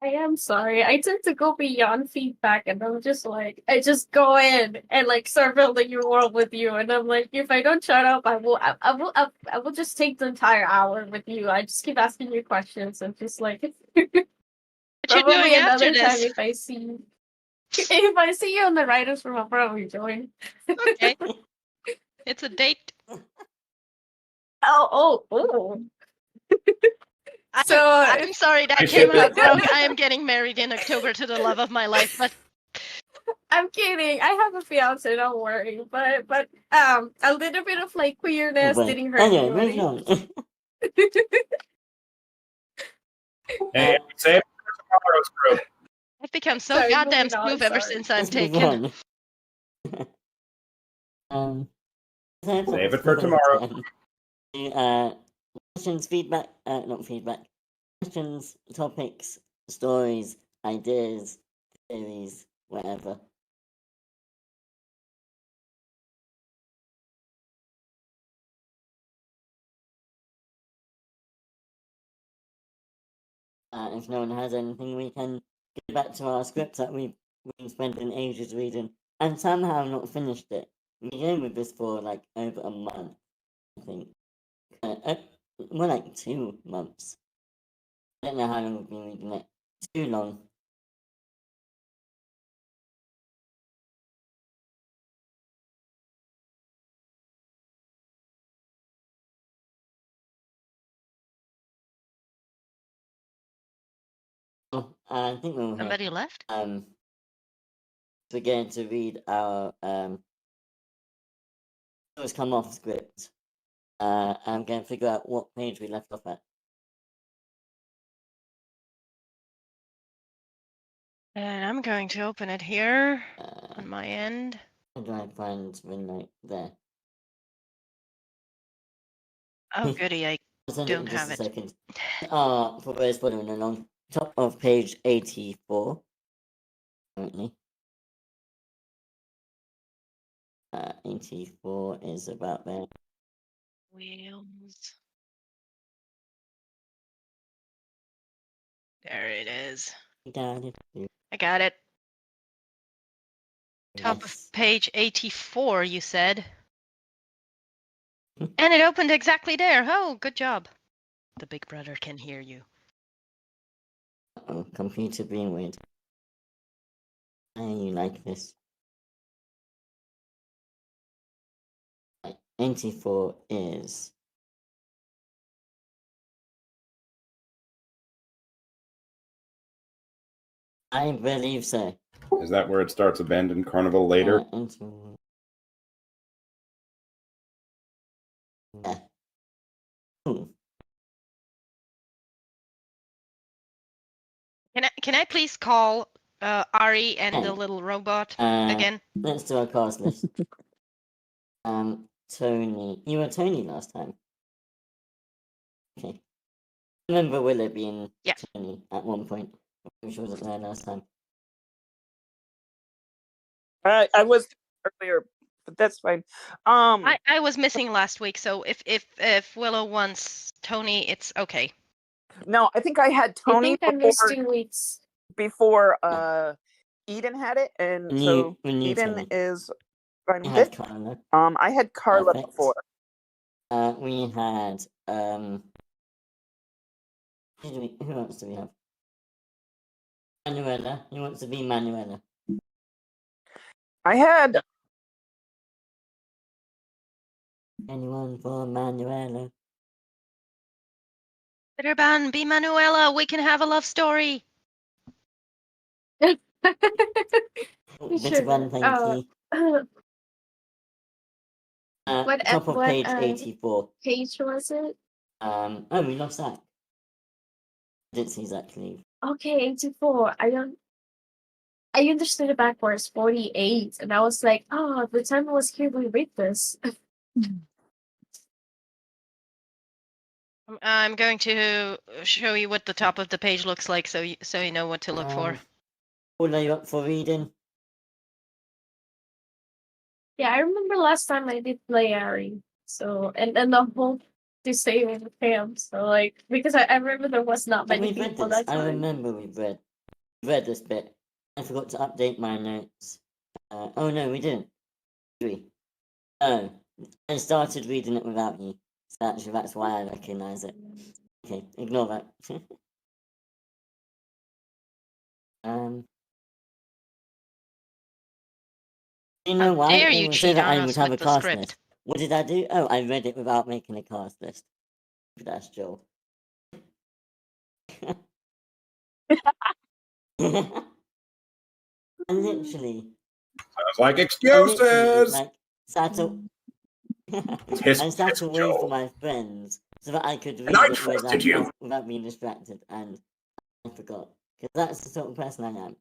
I am sorry. I tend to go beyond feedback, and I'm just like, I just go in and like start building your world with you, and I'm like, if I don't shut up, I will just take the entire hour with you. I just keep asking you questions and just like What you probably doing another after time this? if I see you in the writers' room, I'll probably join. Okay. It's a date. Oh. So I'm sorry that I came ship out it. wrong. I am getting married in October to the love of my life, but I'm kidding. I have a fiance, don't worry. But a little bit of like queerness But didn't hurt anyway, anybody. moving on. Hey, save it for tomorrow's group. I've become so Sorry, goddamn moving on, smooth ever sorry. since I've Let's move taken. on. Save it for tomorrow. Questions, feedback, not feedback. Questions, topics, stories, ideas, theories, whatever. If no one has anything, we can get back to our script that we've been spending ages reading and somehow not finished it. We began with this for like over a month, I think. More like 2 months. I don't know how long we've been reading it. Too long. Oh, I think we're all here. Somebody left? we're going to read our let's come off script. I'm going to figure out what page we left off at. And I'm going to open it here on Uh, my end. how do I find the note there? Oh, goody, I I'll send it don't in just have a it. second. For those following along, top of page 84. Currently. 84 is about there. Wheels. There it is. Got it. I got it. Top of Yes. page 84, you said. And it opened exactly there. Oh, good job. The big brother can hear you. Oh, computer being weird. How you like this? Right, 84 is. I believe so. Is that where it starts? Abandoned carnival later. Yeah. Ooh. Can I please call Ari and the Hey. little robot Uh, again? Let's do our cast list. Tony. You were Tony last time. Okay. Remember Willow being Yeah. Tony at one point. I'm sure wasn't there last time. I was earlier, but that's fine. I was missing last week, so if Willow wants Tony, it's okay. No, I think I had I Tony think I missed 2 weeks. before Eden had it, and so Eden Tony. is fine We with had it. Carla. I had Carla Perfect. before. We had who else do we have? Manuela. Who wants to be Manuela? I had Anyone for Manuela? Bitterban, be Manuela. We can have a love story. Oh, You bit should. of one, thank you. What Top of page what 84. page was it? Oh, we lost Zach. Didn't see Zach leave. Okay, 84. I understood it backwards, 48, and I was like, oh, the time I was here, we read this. I'm going to show you what the top of the page looks like, so you know what to look for. What are you up for reading? Yeah, I remember last time I did play Ari, so and the whole to stay with him. So like because I remember there was not many We've read people this. that time. I remember we've read this bit. I forgot to update my notes. Oh no, we didn't. Did we? Oh, I started reading it without you. So that's why I recognise it. Okay, ignore that. You know why? Dare It you was so cheat that on I us would have a with the cast script? list. What did I do? Oh, I read it without making a cast list. That's Joel. I literally Sounds like excuses. like sat up. I sat away from my friends so that I could read I it trusted you. without being distracted, and I forgot because that's the sort of person I am.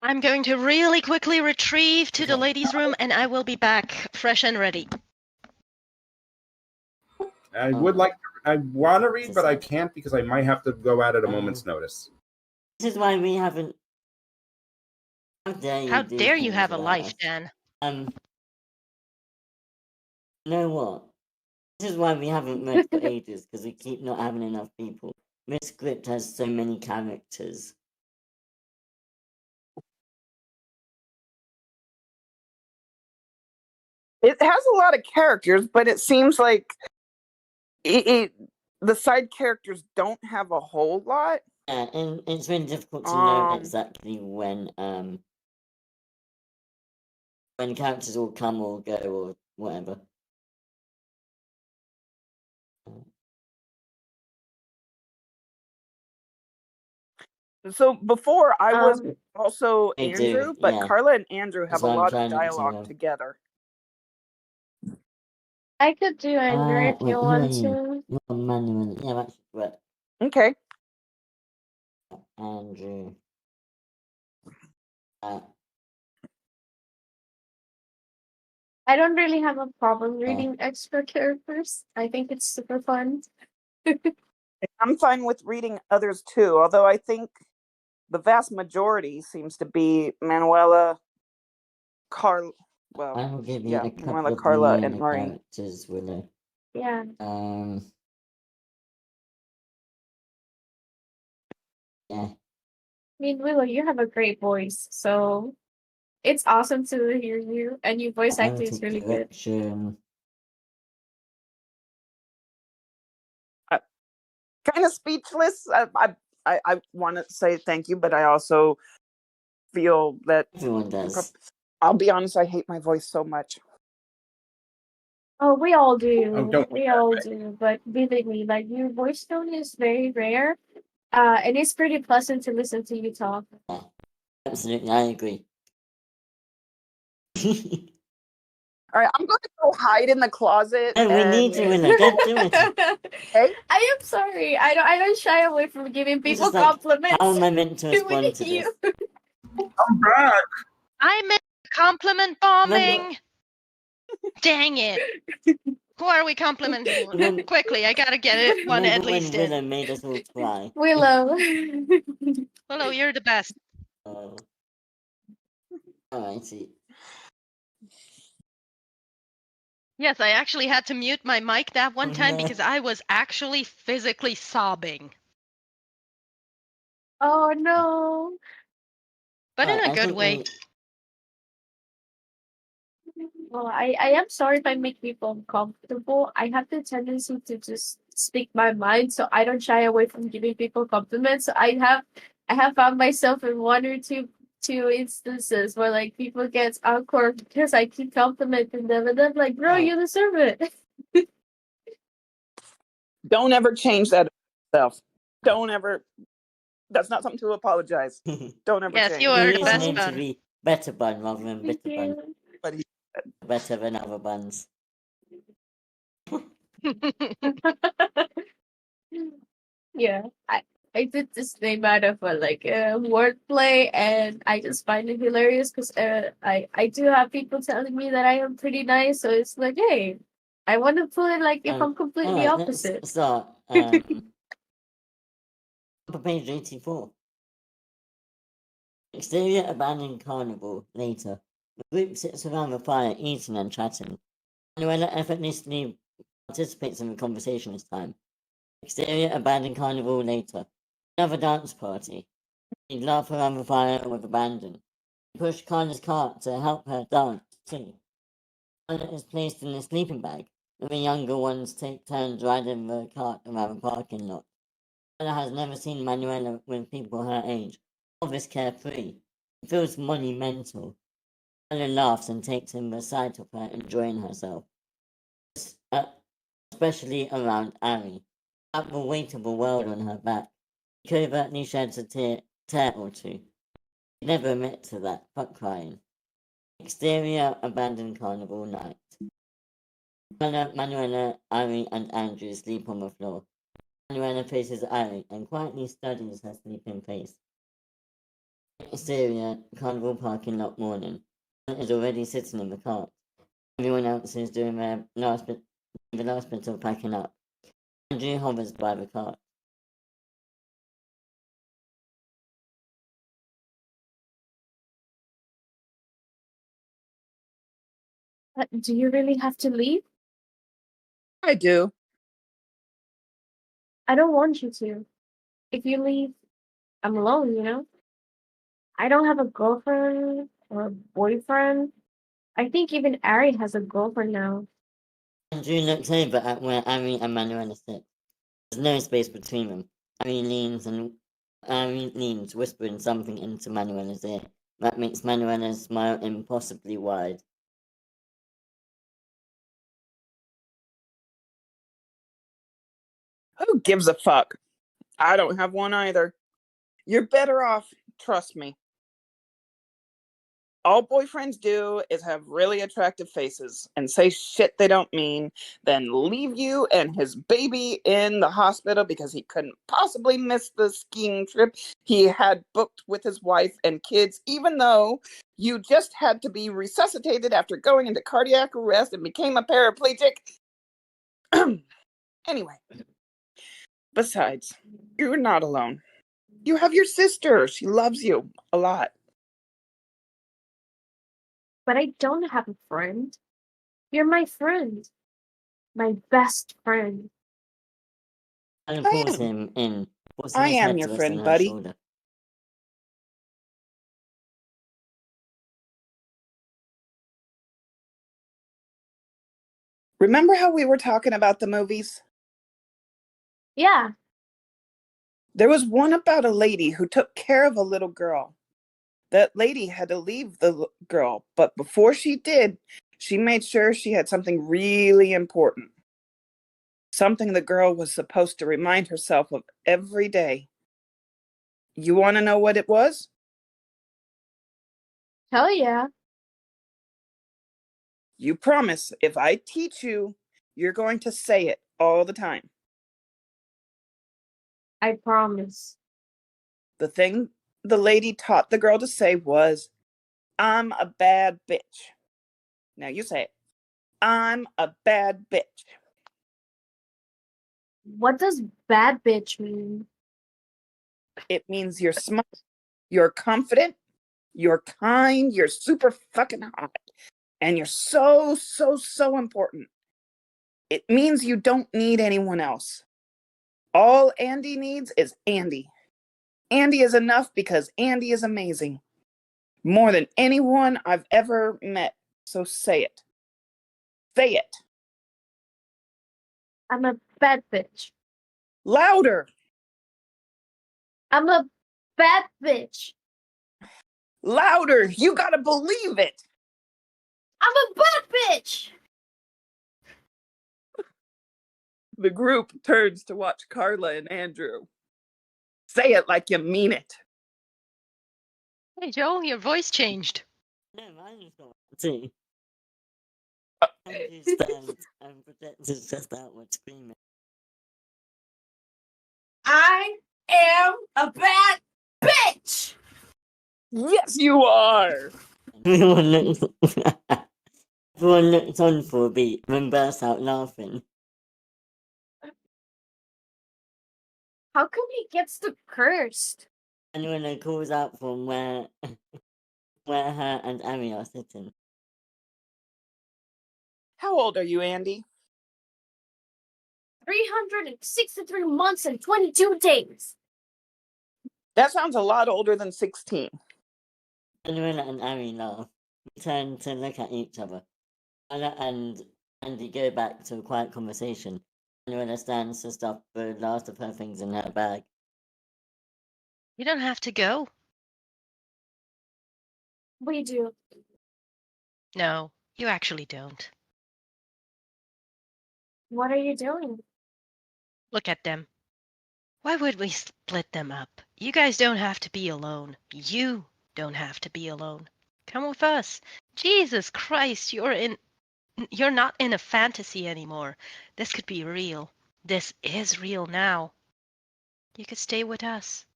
I'm going to really quickly retrieve to the Okay. ladies' room, and I will be back fresh and ready. I would like to, I want to read, but I can't because I might have to go out at a moment's notice. This is why we haven't. How dare you have a life, Dan? You know what? This is why we haven't read for ages, because we keep not having enough people. This script has so many characters. it has a lot of characters, but it seems like the side characters don't have a whole lot. Yeah, and it's really difficult to know exactly when characters will come or go or whatever. So before I was also I do, Andrew, but yeah. Carla and Andrew have That's a what I'm lot trying of to dialogue together. I could do Andrew if wait, you who are want you? to. You're Manuel. Yeah, that's correct. Okay. Andrew. I don't really have a problem reading extra characters. I think it's super fun. I'm fine with reading others too, although I think the vast majority seems to be Manuela, I will give you a couple Manuela, of Carla, minor and Maureen. characters, Willow. Yeah. Yeah. I mean, Willow, you have a great voice, so it's awesome to hear you, and your voice acting is really good. Kind of speechless. I want to say thank you, but I also feel that everyone does. I'll be honest, I hate my voice so much. Oh, we all do. Oh, we all do. But believe me, like your voice tone is very rare. And it's pretty pleasant to listen to you talk. Yeah, absolutely, I agree. All right, I'm going to go hide in the closet. No, we need to, Willow. Don't do it. Okay? I am sorry. I don't shy away from giving people Just like, compliments. how am I meant to respond to you. this? I'm back. I meant compliment bombing. Dang it. Who are we complimenting? Remember- Quickly, I gotta get it one Remember at least when in. Willow made us all cry? Willow. Willow, you're the best. Oh, I see. Yes, I actually had to mute my mic that one time no. because I was actually physically sobbing. Oh no. But in a I good think way. Well, I am sorry if I make people uncomfortable. I have the tendency to just speak my mind, so I don't shy away from giving people compliments. So I have found myself in one or two instances where like people get awkward because I keep complimenting them, and I'm like, bro, you deserve it. Don't ever change that yourself. Don't ever. That's not something to apologize. Don't ever Yes, change. you are the His best name to bun. be Better Bun rather than Thank Bitter Bun. you. But he- Better than other buns. Yeah, I did this name out of wordplay, and I just find it hilarious because I do have people telling me that I am pretty nice, so it's like, hey, I want to put it like if I'm completely alright, opposite. Let's start. Page 84. Exterior abandoned carnival. Later, the group sits around the fire, eating and chatting. Manuela effortlessly participates in the conversation this time. Exterior abandoned carnival. Later, another dance party. They laugh around the fire with abandon. They push Carla's cart to help her dance too. Carla is placed in a sleeping bag, and the younger ones take turns riding the cart around the parking lot. Carla has never seen Manuela with people her age, or this carefree. It feels monumental. Carla laughs and takes in the sight of her enjoying herself, especially around Ari. At the weight of the world on her back, she covertly sheds a tear or two. She never admit to that, but crying. Exterior abandoned carnival night. Manuela, Ari, and Andrew sleep on the floor. Manuela faces Ari and quietly studies her sleeping face. Exterior carnival parking lot morning. Anna is already sitting in the cart. Everyone else is doing the last bit of packing up. Andrew hovers by the cart. Do you really have to leave? I do. I don't want you to. If you leave, I'm alone, you know? I don't have a girlfriend or a boyfriend. I think even Ari has a girlfriend now. Andrew looks over at where Ari and Manuela sit. There's no space between them. Ari leans, whispering something into Manuela's ear. That makes Manuela smile impossibly wide. Who gives a fuck? I don't have one either. You're better off, trust me. All boyfriends do is have really attractive faces and say shit they don't mean, then leave you and his baby in the hospital because he couldn't possibly miss the skiing trip he had booked with his wife and kids, even though you just had to be resuscitated after going into cardiac arrest and became a paraplegic. Anyway, besides, you're not alone. You have your sister. She loves you a lot. But I don't have a friend. You're my friend. My best friend. And I pulls am. him in. Forcing I his am head your to rest on friend, her buddy. shoulder. Remember how we were talking about the movies? Yeah, There was one about a lady who took care of a little girl. That lady had to leave the girl, but before she did, she made sure she had something really important. Something the girl was supposed to remind herself of every day. You want to know what it was? hell yeah. You promise if I teach you, you're going to say it all the time. I promise. The thing the lady taught the girl to say was, I'm a bad bitch. Now you say it. I'm a bad bitch. What does bad bitch mean? It means you're smart, you're confident, you're kind, you're super fucking hot, and you're so, so, so important. It means you don't need anyone else. All Andy needs is Andy. Andy is enough because Andy is amazing. More than anyone I've ever met. So say it. Say it. I'm a bad bitch. Louder. I'm a bad bitch. Louder. You gotta believe it. I'm a bad bitch. The group turns to watch Carla and Andrew. Say it like you mean it. Hey, Joe, your voice changed. No, mine is not too. Andrew stands and projects his chest outward, screaming. I am a bad bitch. Yes, you are. Everyone looks. Everyone looks on for a beat, then bursts out laughing. How come he gets the cursed? And when it calls out from where her and Amy are sitting. How old are you, Andy? 363 months and 22 days. That sounds a lot older than 16. Manuela and Amy laugh. We turn to look at each other. Anna and Andy go back to a quiet conversation. Manuela stands to stuff the last of her things in her bag. You don't have to go. We do. No, you actually don't. What are you doing? Look at them. Why would we split them up? You guys don't have to be alone. You don't have to be alone. Come with us. Jesus Christ, you're not in a fantasy anymore. This could be real. This is real now. You could stay with us.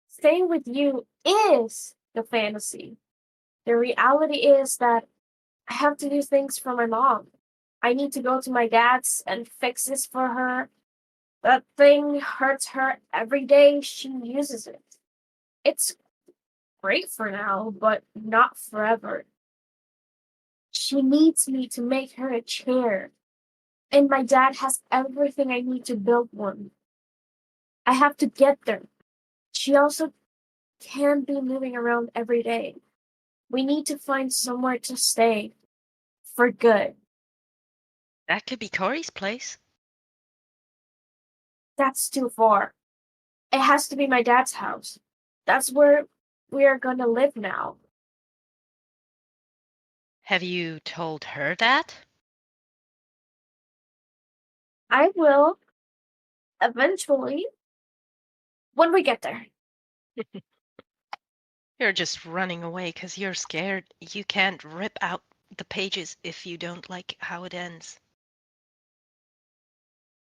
Staying with you is the fantasy. The reality is that I have to do things for my mom. I need to go to my dad's and fix this for her. That thing hurts her every day she uses it. It's great for now, but not forever. She needs me to make her a chair. And my dad has everything I need to build one. I have to get there. She also can't be moving around every day. We need to find somewhere to stay. For good. That could be Corey's place. That's too far. It has to be my dad's house. That's where we are gonna live now. Have you told her that? I will. Eventually, when we get there. You're just running away because you're scared. You can't rip out the pages if you don't like how it ends.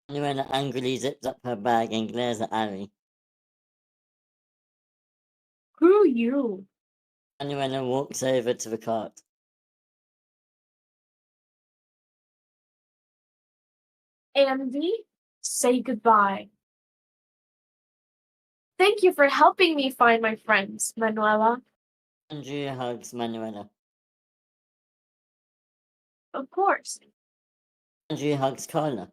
Manuela angrily zips up her bag and glares at Ari. Screw you. Manuela walks over to the cart. Andy, say goodbye. Thank you for helping me find my friends, Manuela. Andrew hugs Manuela. Of course. Andrew hugs Carla.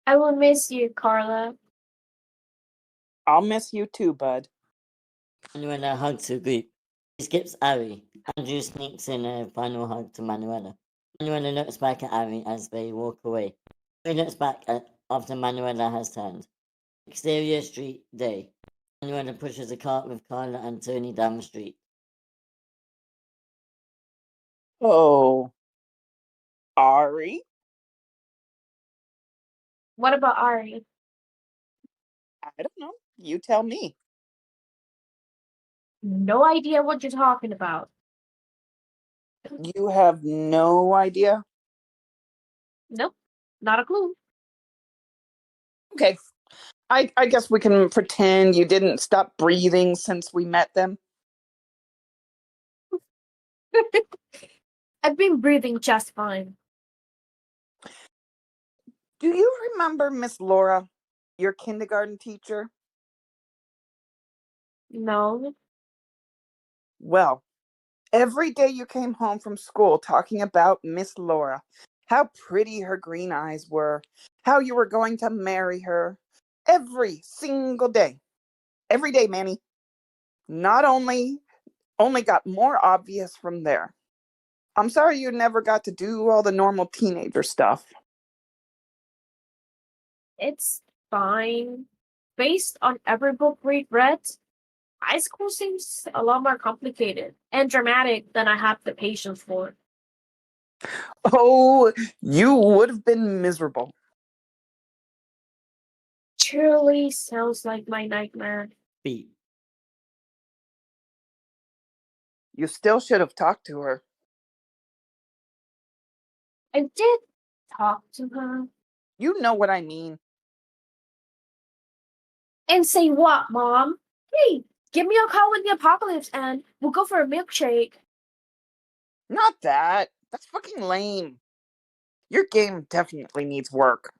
I will miss you, Carla. I'll miss you too, bud. Manuela hugs the group. He skips Ari. Andrew sneaks in a final hug to Manuela. Manuela looks back at Ari as they walk away. Ari looks back after Manuela has turned. Exterior street day. Manuela pushes a cart with Carla and Tony down the street. Oh, Ari? What about Ari? I don't know. You tell me. No idea what you're talking about. You have no idea? Nope, not a clue. Okay. I guess we can pretend you didn't stop breathing since we met them. I've been breathing just fine. Do you remember Miss Laura, your kindergarten teacher? No. Well, every day you came home from school talking about Miss Laura, how pretty her green eyes were, how you were going to marry her. Every single day. Every day, Manny. Not only got more obvious from there. I'm sorry you never got to do all the normal teenager stuff. It's fine. Based on every book we've read, high school seems a lot more complicated and dramatic than I have the patience for. Oh, you would have been miserable. Truly sounds like my nightmare. Beat. You still should have talked to her. I did talk to her. You know what I mean. And say what, Mom? Hey, give me a call when the apocalypse ends. We'll go for a milkshake. Not that. That's fucking lame. Your game definitely needs work.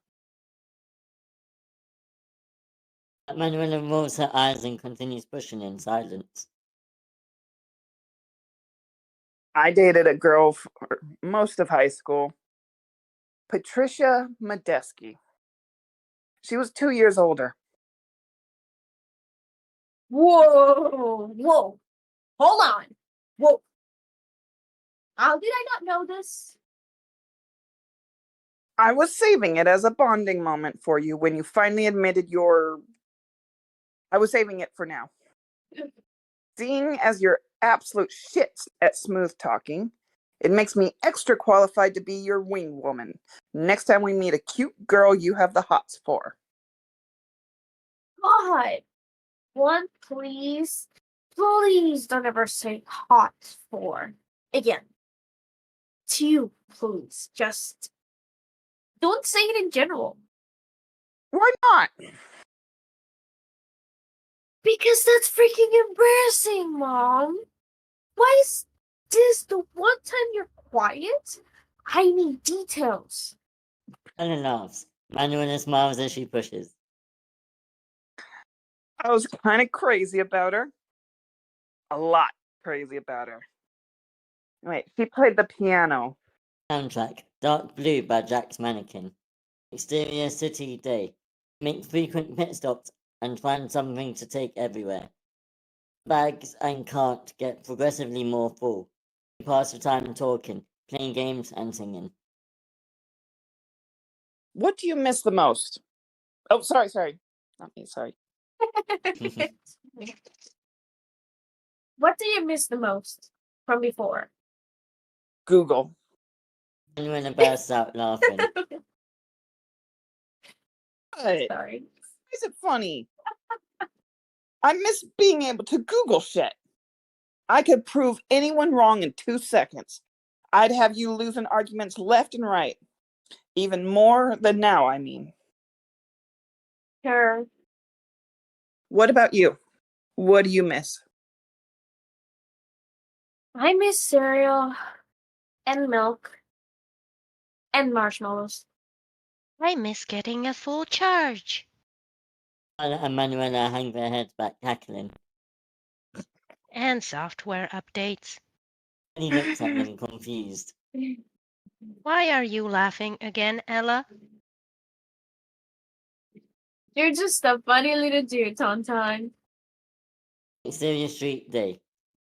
Manuela rolls her eyes and continues pushing in silence. I dated a girl for most of high school. Patricia Medeski. She was 2 years older. Whoa, whoa. Hold on. Whoa. How did I not know this? I was saving it as a bonding moment for you when you finally admitted your... I was saving it for now. Seeing as you're absolute shits at smooth talking, it makes me extra qualified to be your wing woman. Next time we meet a cute girl you have the hots for. God. One, please. Please don't ever say hot for. Again. Two, please. Just don't say it in general. Why not? Because that's freaking embarrassing, Mom. Why is this the one time you're quiet? I need details. Carla laughs. Manuela smiles as she pushes. I was kind of crazy about her. A lot crazy about her. Wait, she played the piano. Soundtrack, Dark Blue by Jack's Mannequin. Exterior city day. Make frequent pit stops and find something to take everywhere. Bags and cart get progressively more full. You pass the time talking, playing games and singing. What do you miss the most? Oh, sorry. Not me, sorry. What do you miss the most from before? Google. Manuela bursts out laughing. What? Sorry. Is it funny? I miss being able to Google shit. I could prove anyone wrong in 2 seconds. I'd have you losing arguments left and right. Even more than now, I mean. Sure. What about you? What do you miss? I miss cereal and milk and marshmallows. I miss getting a full charge. Violet and Manuela hang their heads back, cackling. And software updates. He looks at them, confused. Why are you laughing again, Ella? You're just a funny little dude, Tauntaun. Exterior street day.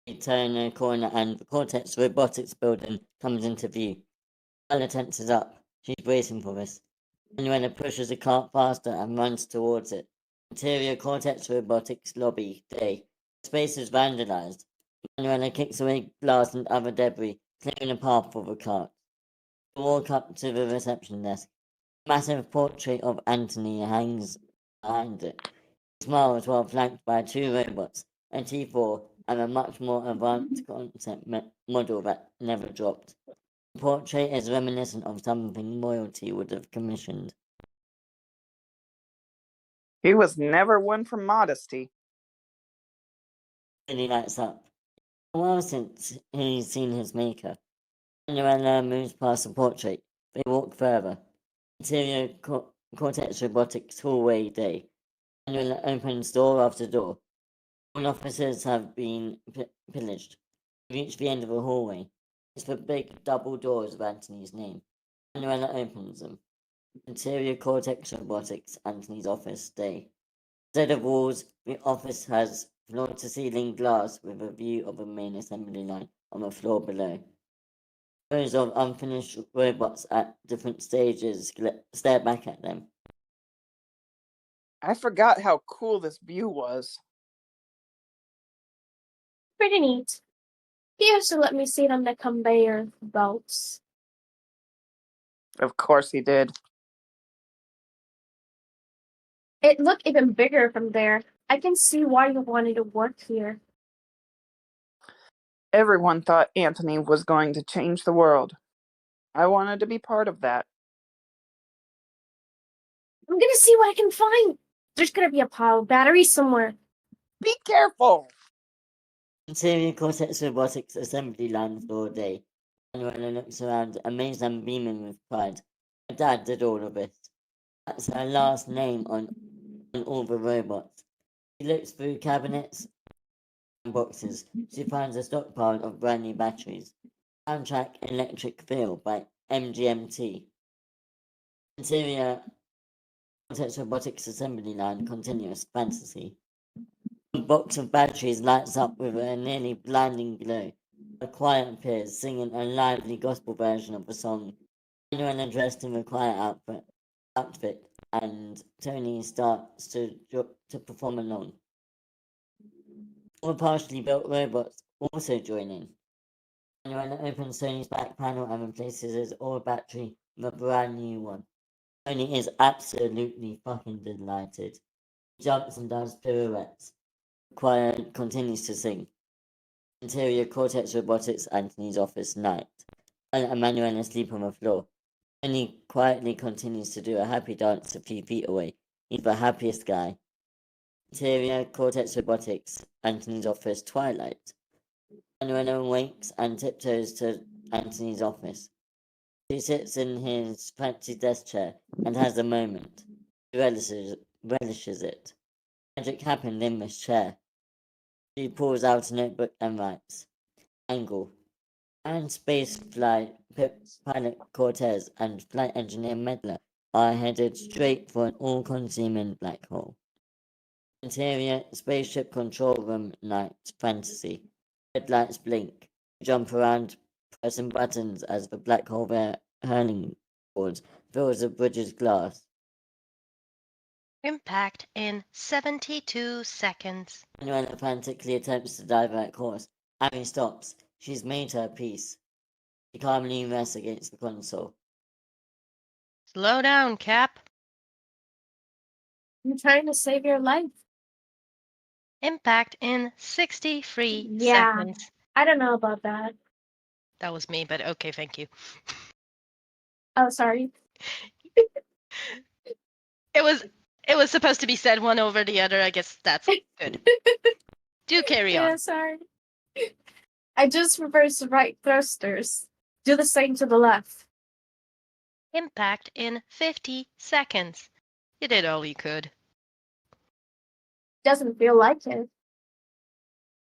They turn a corner and the Cortex Robotics building comes into view. Ella tenses up. She's bracing for this. Manuela pushes the cart faster and runs towards it. Interior Cortex Robotics lobby day. The space is vandalized. Manuela kicks away glass and other debris, clearing a path for the cart. They walk up to the reception desk. A massive portrait of Anthony hangs behind it. He smiles while flanked by 2 robots, a T4 and a much more advanced concept model that never dropped. The portrait is reminiscent of something royalty would have commissioned. He was never one for modesty. Really lights up. A while since he's seen his maker. Manuela moves past the portrait. They walk further. Interior Cortex Robotics hallway day. Manuela opens door after door. All offices have been pillaged. They reach the end of the hallway. It's the big double doors of Anthony's name. Manuela opens them. Interior Cortex Robotics, Anthony's office day. Instead of walls, the office has floor-to-ceiling glass with a view of the main assembly line on the floor below. Rows of unfinished robots at different stages stare back at them. I forgot how cool this view was. Pretty neat. He used to let me sit on the conveyor belts. Of course he did. It looked even bigger from there. I can see why you wanted to work here. Everyone thought Anthony was going to change the world. I wanted to be part of that. I'm gonna see what I can find. There's gonna be a pile of batteries somewhere. Be careful! Interior Cortex Robotics assembly line floor day. Manuela looks around, amazed and beaming with pride. Her dad did all of this. That's her last name on all the robots. She looks through cabinets and boxes. She finds a stockpile of brand new batteries. Soundtrack Electric Feel by MGMT. Interior Cortex Robotics assembly line continuous fantasy. A box of batteries lights up with a nearly blinding glow. A choir appears, singing a lively gospel version of the song. Manuela dressed in the choir outfit, and Tony starts to perform along. All partially built robots also join in. Manuela opens Tony's back panel and replaces his old battery with a brand new one. Tony is absolutely fucking delighted. He jumps and does pirouettes. The choir continues to sing. Interior Cortex Robotics, Anthony's office night. Ella and Manuela sleep on the floor. Tony quietly continues to do a happy dance a few feet away. He's the happiest guy. Interior Cortex Robotics, Anthony's office twilight. Manuela wakes and tiptoes to Anthony's office. He sits in his fancy desk chair and has a moment. He relishes it. Magic happened in this chair. She pulls out a notebook and writes. Angle. And space flight pilot Cortez and flight engineer Medler are headed straight for an all-consuming black hole. Interior spaceship control room night fantasy. Red lights blink. Jump around pressing buttons as the black hole they're hurling towards fills the bridge's glass. Impact in 72 seconds. Manuela frantically attempts to divert course. Abby stops. She's made her peace. She calmly rests against the console. Slow down, Cap. I'm trying to save your life. Impact in 63 Yeah. seconds. I don't know about that. That was me, but okay, thank you. Oh, sorry. It was supposed to be said one over the other. I guess that's good. Do carry Yeah, on. sorry. I just reversed the right thrusters. Do the same to the left. Impact in 50 seconds. You did all you could. Doesn't feel like it.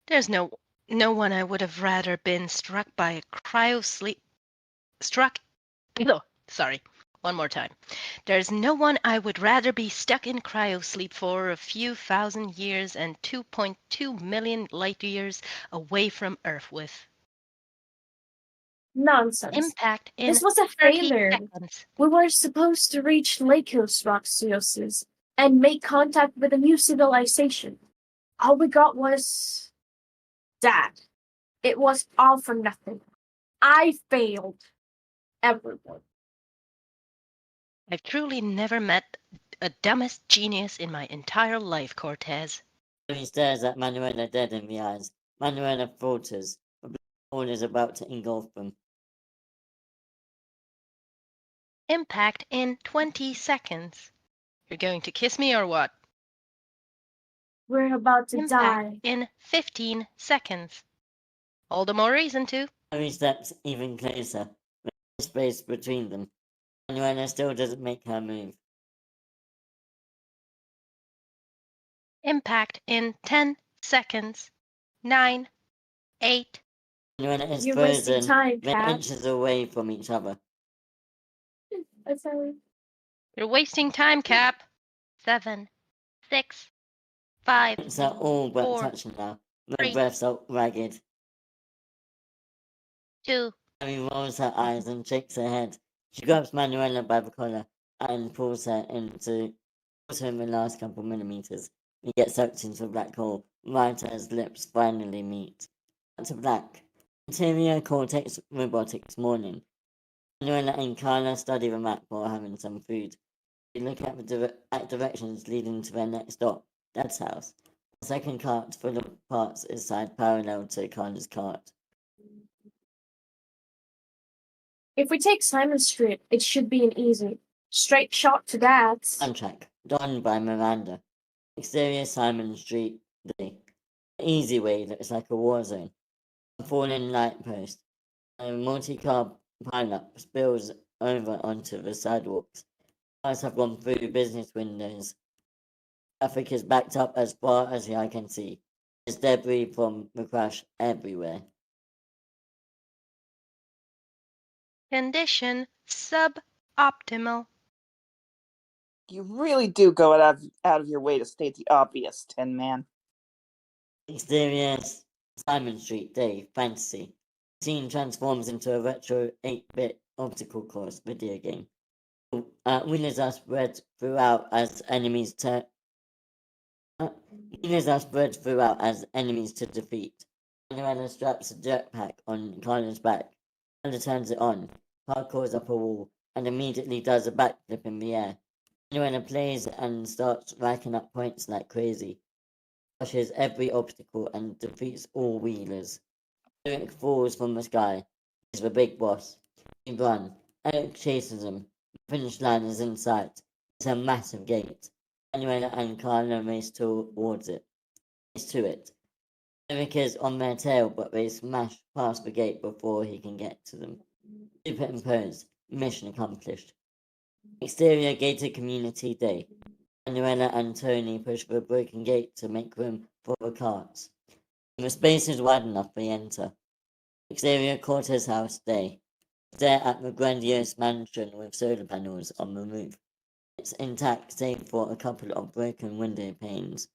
There's no one I would have rather been struck by a cryo sleep. No, sorry. One more time. There's no one I would rather be stuck in cryosleep for a few thousand years and 2.2 million light years away from Earth with. Nonsense. Impact in This was a 30 failure. seconds. We were supposed to reach Lakos Roxiosis and make contact with a new civilization. All we got was that. It was all for nothing. I failed. Everyone. I've truly never met a dumbest genius in my entire life, Cortez. He stares at Manuela dead in the eyes. Manuela falters. A black hole is about to engulf them. Impact in 20 seconds. You're going to kiss me or what? We're about to Impact die. in 15 seconds. All the more reason to. Harry steps even closer. There's space between them. Manuela still doesn't make her move. Impact in 10 seconds. 9, 8. Manuela is You're wasting frozen. time, They're Cap. inches away from each other. Sorry. You're wasting time, Cap. 7, 6, 5. Lips are all but 4, touching now. No 3, breaths are ragged. 2. Harry rolls her eyes and shakes her head. She grabs Manuela by the collar and pulls her in the last couple millimeters. He gets sucked into a black hole, right as lips finally meet. Back to black. Interior Cortex Robotics morning. Manuela and Carla study the map while having some food. They look at the directions leading to their next stop, Dad's house. The second cart full of parts is side parallel to Carla's cart. If we take Simon Street, it should be an easy straight shot to Dad's. Soundtrack, done by Miranda. Exterior Simon Street day. The easy way looks like a war zone. A fallen light post. A multi-car pileup spills over onto the sidewalks. Cars have gone through business windows. Traffic is backed up as far as the eye can see. There's debris from the crash everywhere. Condition suboptimal. You really do go out of your way to state the obvious, Tin Man. Exterior Simon Street day fantasy. The scene transforms into a retro 8-bit obstacle course video game. Winners are spread throughout as enemies to defeat. Manuela straps a jetpack on Carla's back. Carla turns it on, parkours up a wall, and immediately does a backflip in the air. Manuela plays and starts racking up points like crazy. Crushes every obstacle and defeats all wheelers. Eric falls from the sky. He's the big boss. He run. Eric chases him. The finish line is in sight. It's a massive gate. Manuela and Carla race towards it. Race to it. Eric is on their tail, but they smash past the gate before he can get to them. Superimposed. Mission accomplished. Exterior gated community day. Manuela and Tony push the broken gate to make room for the carts. When the space is wide enough, they enter. Exterior Cortez house day. Stare at the grandiose mansion with solar panels on the roof. It's intact save for a couple of broken window panes.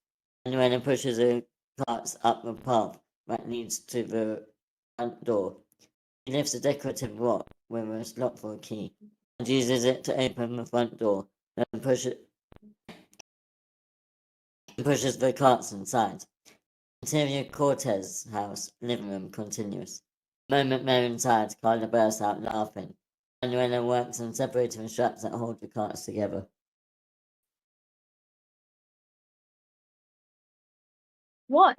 Manuela pushes the carts up the path that leads to the front door. He lifts a decorative rock with a slot for a key and uses it to open the front door, then pushes the carts inside. Interior Cortez house, living room continuous. The moment they're inside, Carla bursts out laughing. Manuela works on separating the straps that hold the carts together. What?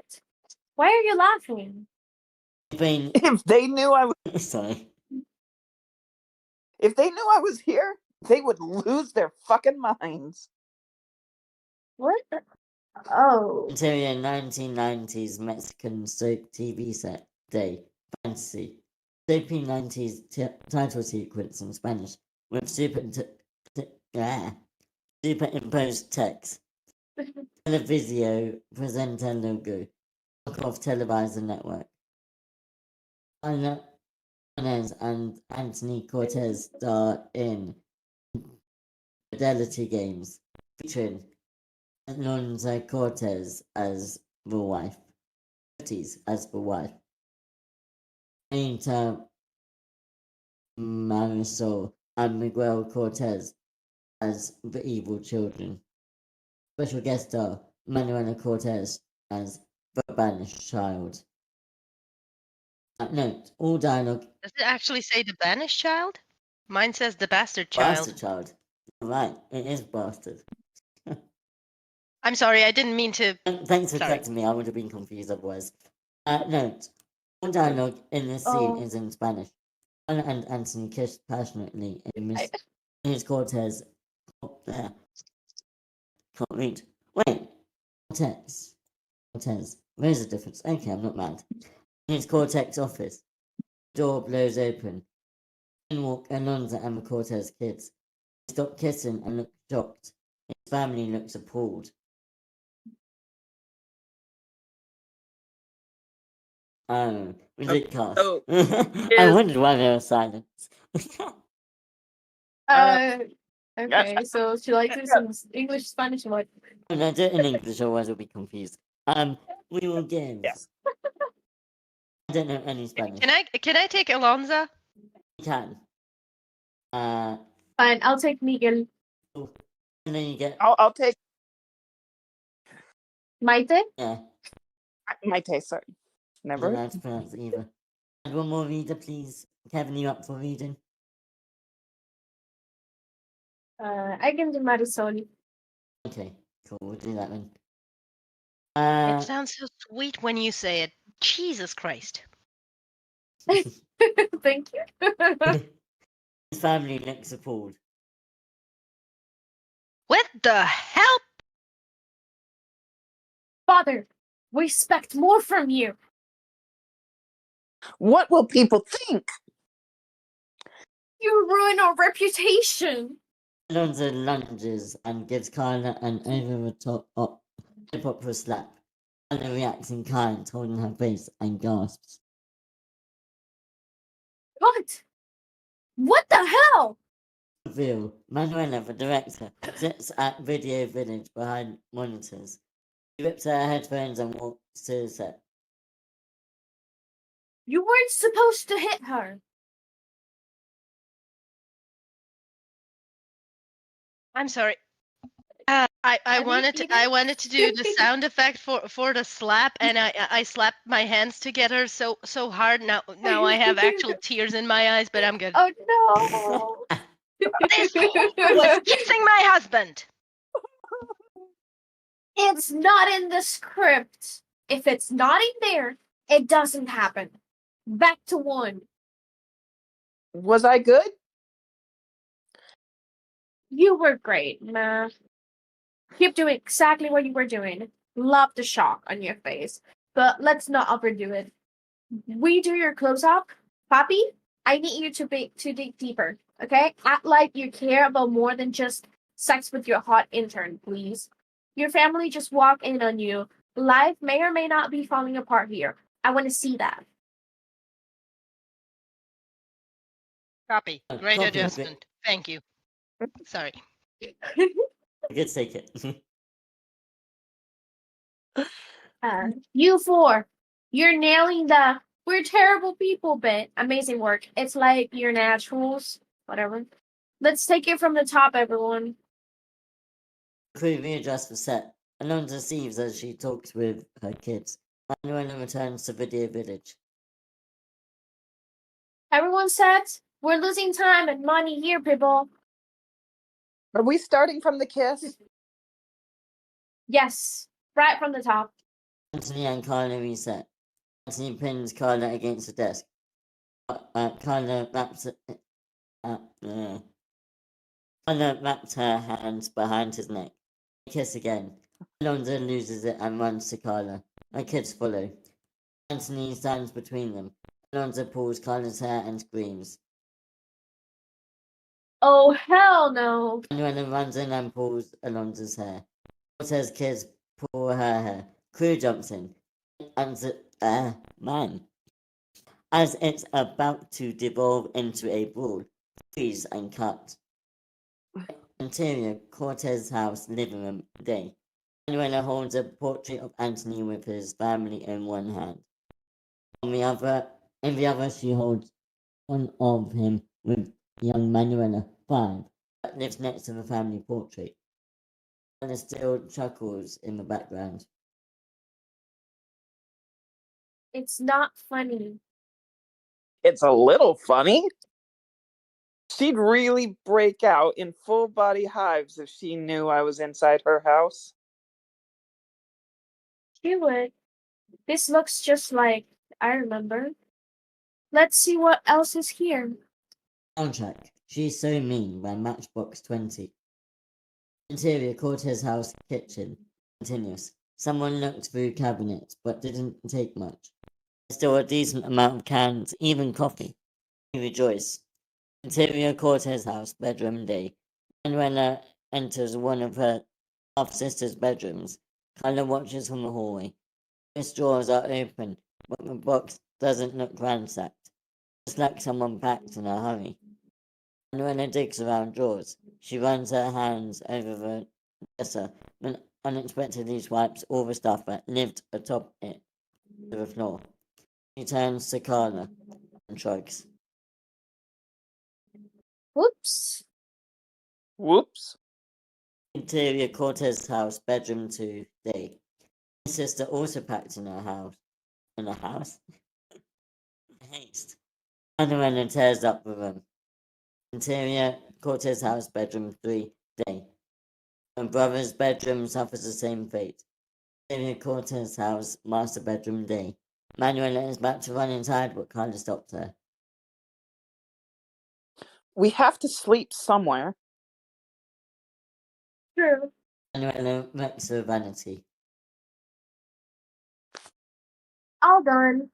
Why are you laughing? Brain. If they knew I was, Sorry. if they knew I was here, they would lose their fucking minds. What? Oh. Interior 1990s Mexican soap TV set day fantasy. Soapy 90s title sequence in Spanish with superimposed text. Televisio presenter logo. Off televisor network. Ana Inez and Anthony Cortez star in Fidelity Games, featuring Alonso Cortez as the wife, Ortiz as the wife, Anita Marisol and Miguel Cortez as the evil children. Special guest star Manuela Cortez as the banished child. Note, all dialogue. Does it actually say the banished child? Mine says the bastard child. Bastard child. Right, it is bastard. I'm sorry, I didn't mean to. Thanks for Sorry. correcting me, I would have been confused otherwise. Note, all dialogue in this scene is in Spanish. Anna and Anthony kissed passionately in Miss Cortez. Oh, there. Can't read. Wait. Cortez. There's a difference. Okay, I'm not mad. In his Cortex office. Door blows open. In walk Alonzo and the Cortez kids. They stop kissing and look shocked. His family looks appalled. Oh, we did cast. Oh, I wondered why there was silence. Okay, so should I do some English, Spanish, or what? No, do it in English, otherwise we'll be confused. We will give. Yes. I don't know any Spanish. Can I take Alonza? You can. Fine, I'll take Miguel. And then you get. I'll take Maite? Yeah. my taste. Sorry, I'm not never. allowed to pronounce it either. And one more reader, please. Kevin, you up for reading? I can do Marisol. Okay, cool. We'll do that then. It sounds so sweet when you say it. Jesus Christ. Thank you. His family looks appalled. What the hell? Father, we expect more from you. What will people think? You ruin our reputation. Alonzo lunges and gives Kyla an over-the-top hip-opera slap. Kyla reacts in kind, holding her face and gasps. What? What the hell? Reveal. Manuela, the director, sits at Video Village behind monitors. She rips her headphones and walks to the set. You weren't supposed to hit her. I'm sorry. I wanted to do the sound effect for the slap, and I slapped my hands together so hard. Now I have actual tears in my eyes, but I'm good. Oh no. This was kissing my husband. It's not in the script. If it's not in there, it doesn't happen. Back to one. Was I good? You were great, ma. Keep doing exactly what you were doing. Love the shock on your face. But let's not overdo it. We do your close-up. Papi, I need you to dig deeper, okay? Act like you care about more than just sex with your hot intern, please. Your family just walked in on you. Life may or may not be falling apart here. I want to see that. Copy. Great Copy. adjustment. Thank you. Sorry. I could take it. You four, you're nailing the "we're terrible people" bit. Amazing work. It's like you're naturals. Whatever. Let's take it from the top, everyone. Crew readjusts the set. Alonzo receives as she talks with her kids. Manuela returns to Video Village. Everyone set? We're losing time and money here, people. Are we starting from the kiss? Yes, right from the top. Anthony and Carla reset. Anthony pins Carla against the desk. Carla wraps her hands behind his neck. They kiss again. Alonzo loses it and runs to Carla. Her kids follow. Anthony stands between them. Alonzo pulls Carla's hair and screams. Oh, hell no. Manuela runs in and pulls Alonzo's hair. Cortez's kids pull her hair. Crew jumps in. Man. As it's about to devolve into a brawl, freeze and cut. Interior, Cortez's house, living room, day. Manuela holds a portrait of Anthony with his family in one hand. In the other, she holds one of him with young Manuela, 5, that lives next to the family portrait. Manuela still chuckles in the background. It's not funny. It's a little funny. She'd really break out in full body hives if she knew I was inside her house. She would. This looks just like I remember. Let's see what else is here. Soundtrack, She's So Mean by Matchbox 20. Interior, Cortez house, kitchen. Continuous. Someone looked through cabinets, but didn't take much. There's still a decent amount of cans, even coffee. We rejoice. Interior, Cortez house, bedroom, day. Manuela enters one of her half-sister's bedrooms. Carla watches from the hallway. Most drawers are open, but the box doesn't look ransacked. It's like someone packed in a hurry. Manuela digs around drawers. She runs her hands over the dresser and unexpectedly swipes all the stuff that lived atop it to the floor. She turns to Carla and shrugs. Whoops. Whoops. Interior, Cortez house, bedroom 2, day. My sister also packed in her house. In a house? Haste. Manuela tears up the room. Interior, Cortez house, bedroom 3, day. My brother's bedroom suffers the same fate. Interior, Cortez house, master bedroom, day. Manuela is about to run inside, but Carla stops her. We have to sleep somewhere. True. Manuela wrecks her vanity. All done.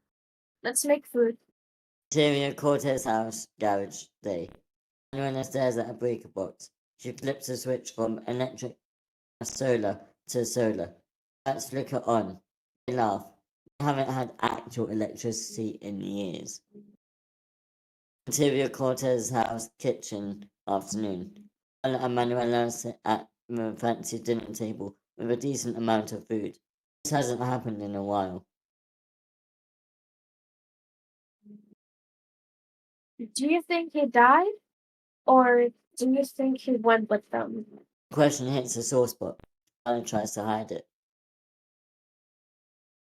Let's make food. Interior, Cortez house, garage, day. Manuela stares at a breaker box. She flips a switch from electric solar to solar. Let's flicker on. They laugh. We haven't had actual electricity in years. Interior, Cortez house, kitchen, afternoon. Carla and Manuela sit at the fancy dinner table with a decent amount of food. This hasn't happened in a while. Do you think he died? Or do you think he went with them? The question hits a sore spot. Carla tries to hide it.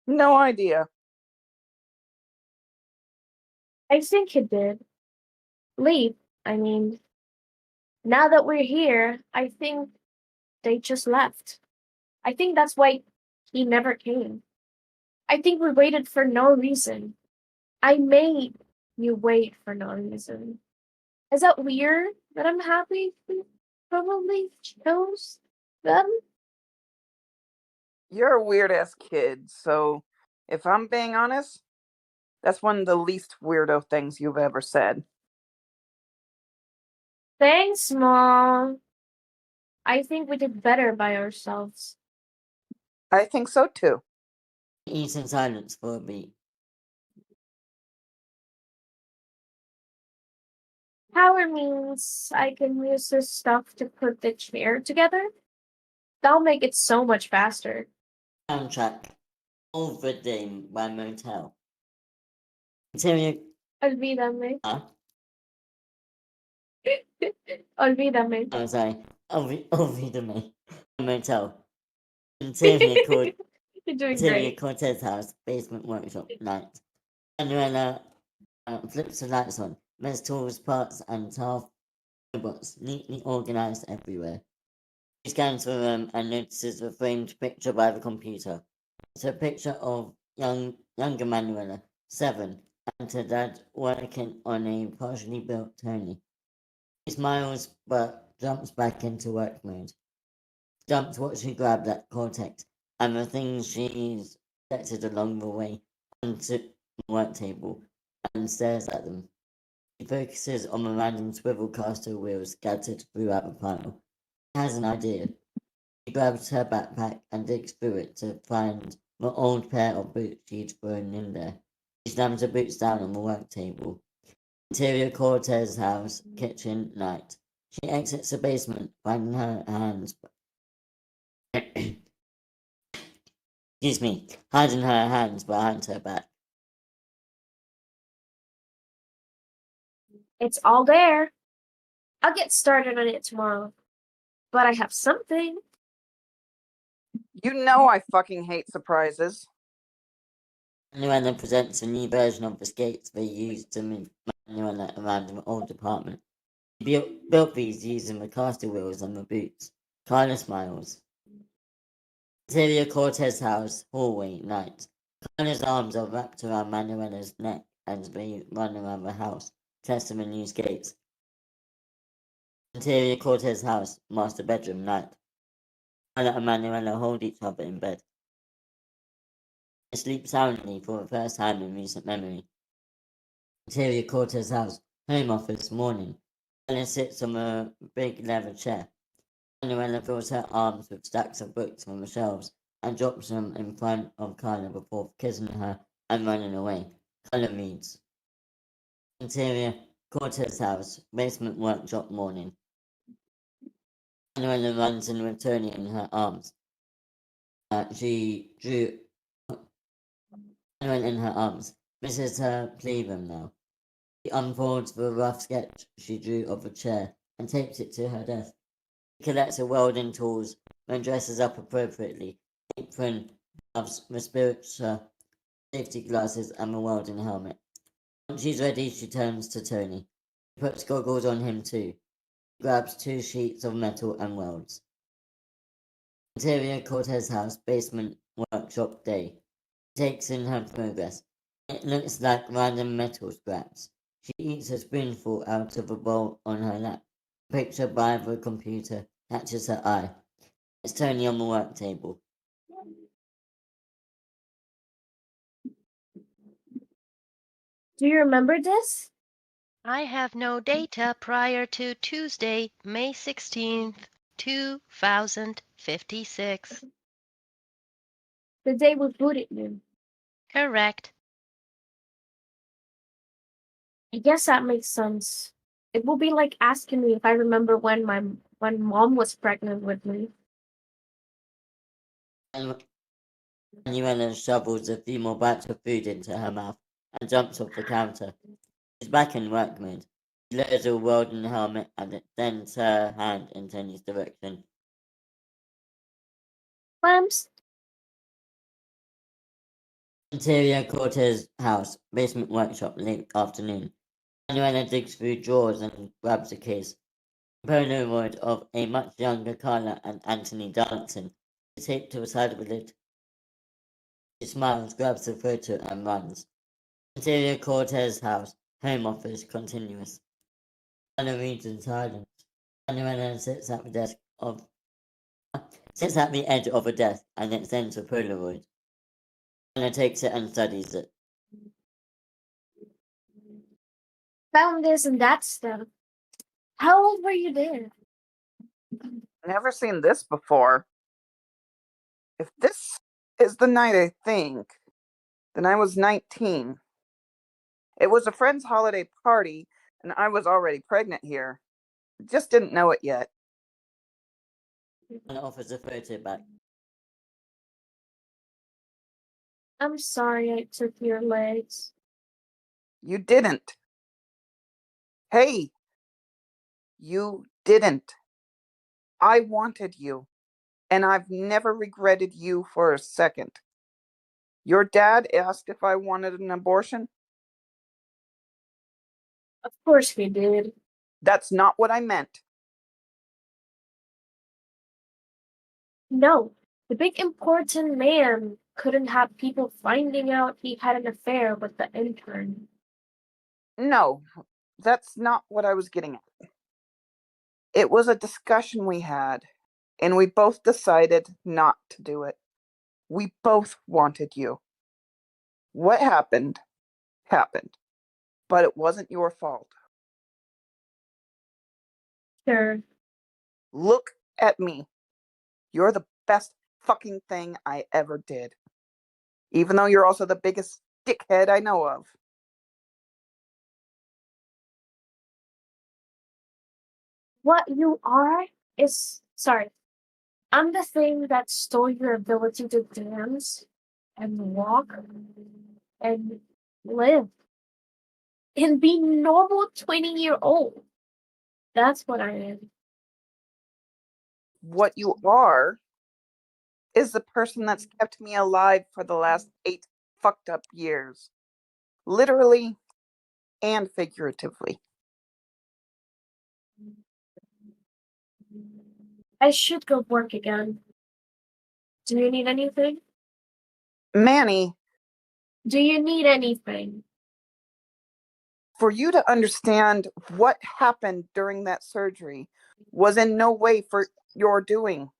No idea. I think he did. Leave, I mean. Now that we're here, I think they just left. I think that's why he never came. I think we waited for no reason. I made you wait for no reason. Is that weird that I'm happy we probably chose them? You're a weird ass kid, so if I'm being honest, that's one of the least weirdo things you've ever said. Thanks, Mom. I think we did better by ourselves. I think so too. Eat in silence for a beat. Power means I can use this stuff to put the chair together. That'll make it so much faster. Soundtrack, Overdame by Motel. Interior, Olvídame. huh? Olvídame. I'm sorry. Overdame by Motel. Interior, You're doing Interior great. Cortez house, basement workshop, night. Manuela flips the lights on. There's tools, parts, and half robots neatly organized everywhere. She scans the room and notices the framed picture by the computer. It's a picture of younger Manuela, 7, and her dad working on a partially built Tony. She smiles but jumps back into work mode. Jumps what she grabbed at Cortex and the things she's collected along the way onto the work table and stares at them. She focuses on the random swivel caster wheels scattered throughout the pile. She has an idea. She grabs her backpack and digs through it to find the old pair of boots she'd thrown in there. She slams the boots down on the work table. Interior Cortez house, kitchen, night. She exits the basement, finding her hands. Excuse me, hiding her hands behind her back. It's all there. I'll get started on it tomorrow. But I have something. You know I fucking hate surprises. Manuela presents a new version of the skates they used to move Manuela around the old apartment. She built these using the caster wheels and the boots. Carla smiles. Interior Cortez house, hallway, night. Carla's arms are wrapped around Manuela's neck as they run around the house, testing the new skates. Interior Cortez house, master bedroom, night. Carla and Manuela hold each other in bed. They sleep soundly for the first time in recent memory. Interior Cortez house, home office, morning. Carla sits on a big leather chair. Manuela fills her arms with stacks of books from the shelves and drops them in front of Carla before kissing her and running away. Carla reads. Interior Cortez house, basement workshop, morning. Manuela runs in with Tony in her arms. She drew Manuela in her arms. This is her playroom now. She unfolds the rough sketch she drew of a chair and tapes it to her desk. She collects her welding tools and dresses up appropriately. Apron, gloves, respirator, safety glasses, and a welding helmet. Once she's ready, she turns to Tony. She puts goggles on him too. She grabs 2 sheets of metal and welds. Interior Cortez house, basement, workshop, day. She takes in her progress. It looks like random metal scraps. She eats a spoonful out of a bowl on her lap. A picture by the computer catches her eye. It's Tony on the work table. Do you remember this? I have no data prior to Tuesday, May 16th, 2056. The day we booted you. Correct. I guess that makes sense. It will be like asking me if I remember when mom was pregnant with me. Manuela shovels a few more bites of food into her mouth and jumps off the counter. She's back in work mode. She lowers her welding helmet and extends her hand in Tony's direction. Clamps? Interior Cortez house, basement workshop, late afternoon. Manuela digs through drawers and grabs a case. A Polaroid of a much younger Carla and Anthony dancing is taped to the side of the lid. She smiles, grabs the photo and runs. Interior Cortez house, home office, continuous. Carla reads in silence. Manuela sits at the edge of a desk and extends a Polaroid. Carla takes it and studies it. Found this and that stuff. How old were you there? Never seen this before. If this is the night I think, then I was 19. It was a friend's holiday party, and I was already pregnant here. Just didn't know it yet. Carla offers the photo back. I'm sorry I took your legs. You didn't. Hey, you didn't. I wanted you, and I've never regretted you for a second. Your dad asked if I wanted an abortion? Of course we did. That's not what I meant. No, the big important man couldn't have people finding out he had an affair with the intern. No, that's not what I was getting at. It was a discussion we had, and we both decided not to do it. We both wanted you. What happened, happened, but it wasn't your fault. Sure. Look at me. You're the best fucking thing I ever did. Even though you're also the biggest dickhead I know of. What you are is, sorry, I'm the thing that stole your ability to dance and walk and live and be normal 20-year-old. That's what I am. What you are is the person that's kept me alive for the last 8 fucked up years. Literally and figuratively. I should go work again. Do you need anything? Manny, Do you need anything? for you to understand what happened during that surgery was in no way for your doing.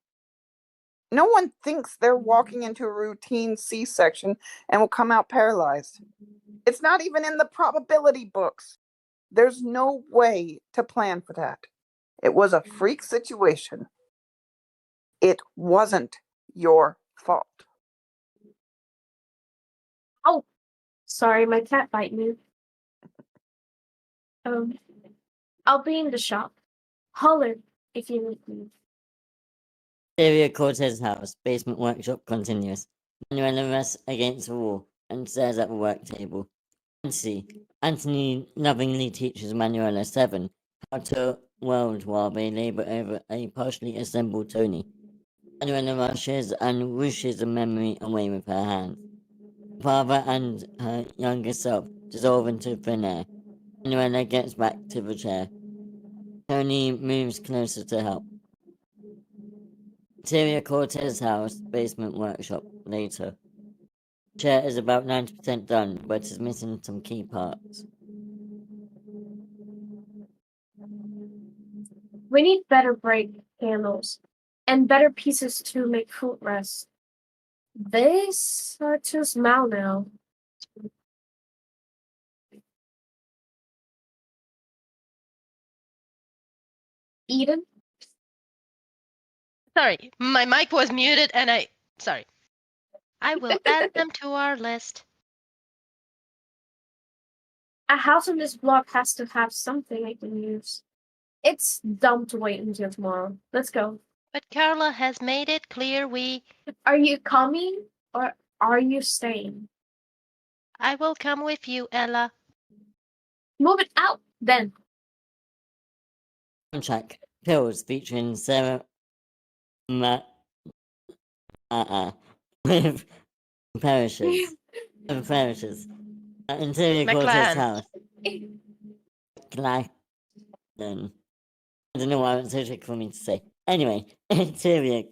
No one thinks they're walking into a routine C-section and will come out paralyzed. It's not even in the probability books. There's no way to plan for that. It was a freak situation. It wasn't your fault. Oh, sorry, my cat bite me. I'll be in the shop. Holler if you need me. Syria Cortez house, basement workshop continues. Manuela rests against the wall and stares at the work table. Anthony lovingly teaches Manuela 7 how to weld while they labor over a partially assembled Tony. Manuela rushes and whooshes the memory away with her hands. Father and her younger self dissolve into thin air. Manuela gets back to the chair. Tony moves closer to help. Interior Cortez house, basement workshop, later. Chair is about 90% done, but is missing some key parts. We need better brake handles and better pieces to make footrest. These are too small now. Eden? Sorry, my mic was muted and sorry. I will add them to our list. A house on this block has to have something I can use. It's dumb to wait until tomorrow. Let's go. But Carla has made it clear Are you coming or are you staying? I will come with you, Ella. Move it out, then. Soundtrack Pills featuring Sarah with parishes. Interior Cortez McLaren. house. Clacton. I don't know why it's so tricky for me to say. Anyway, interior.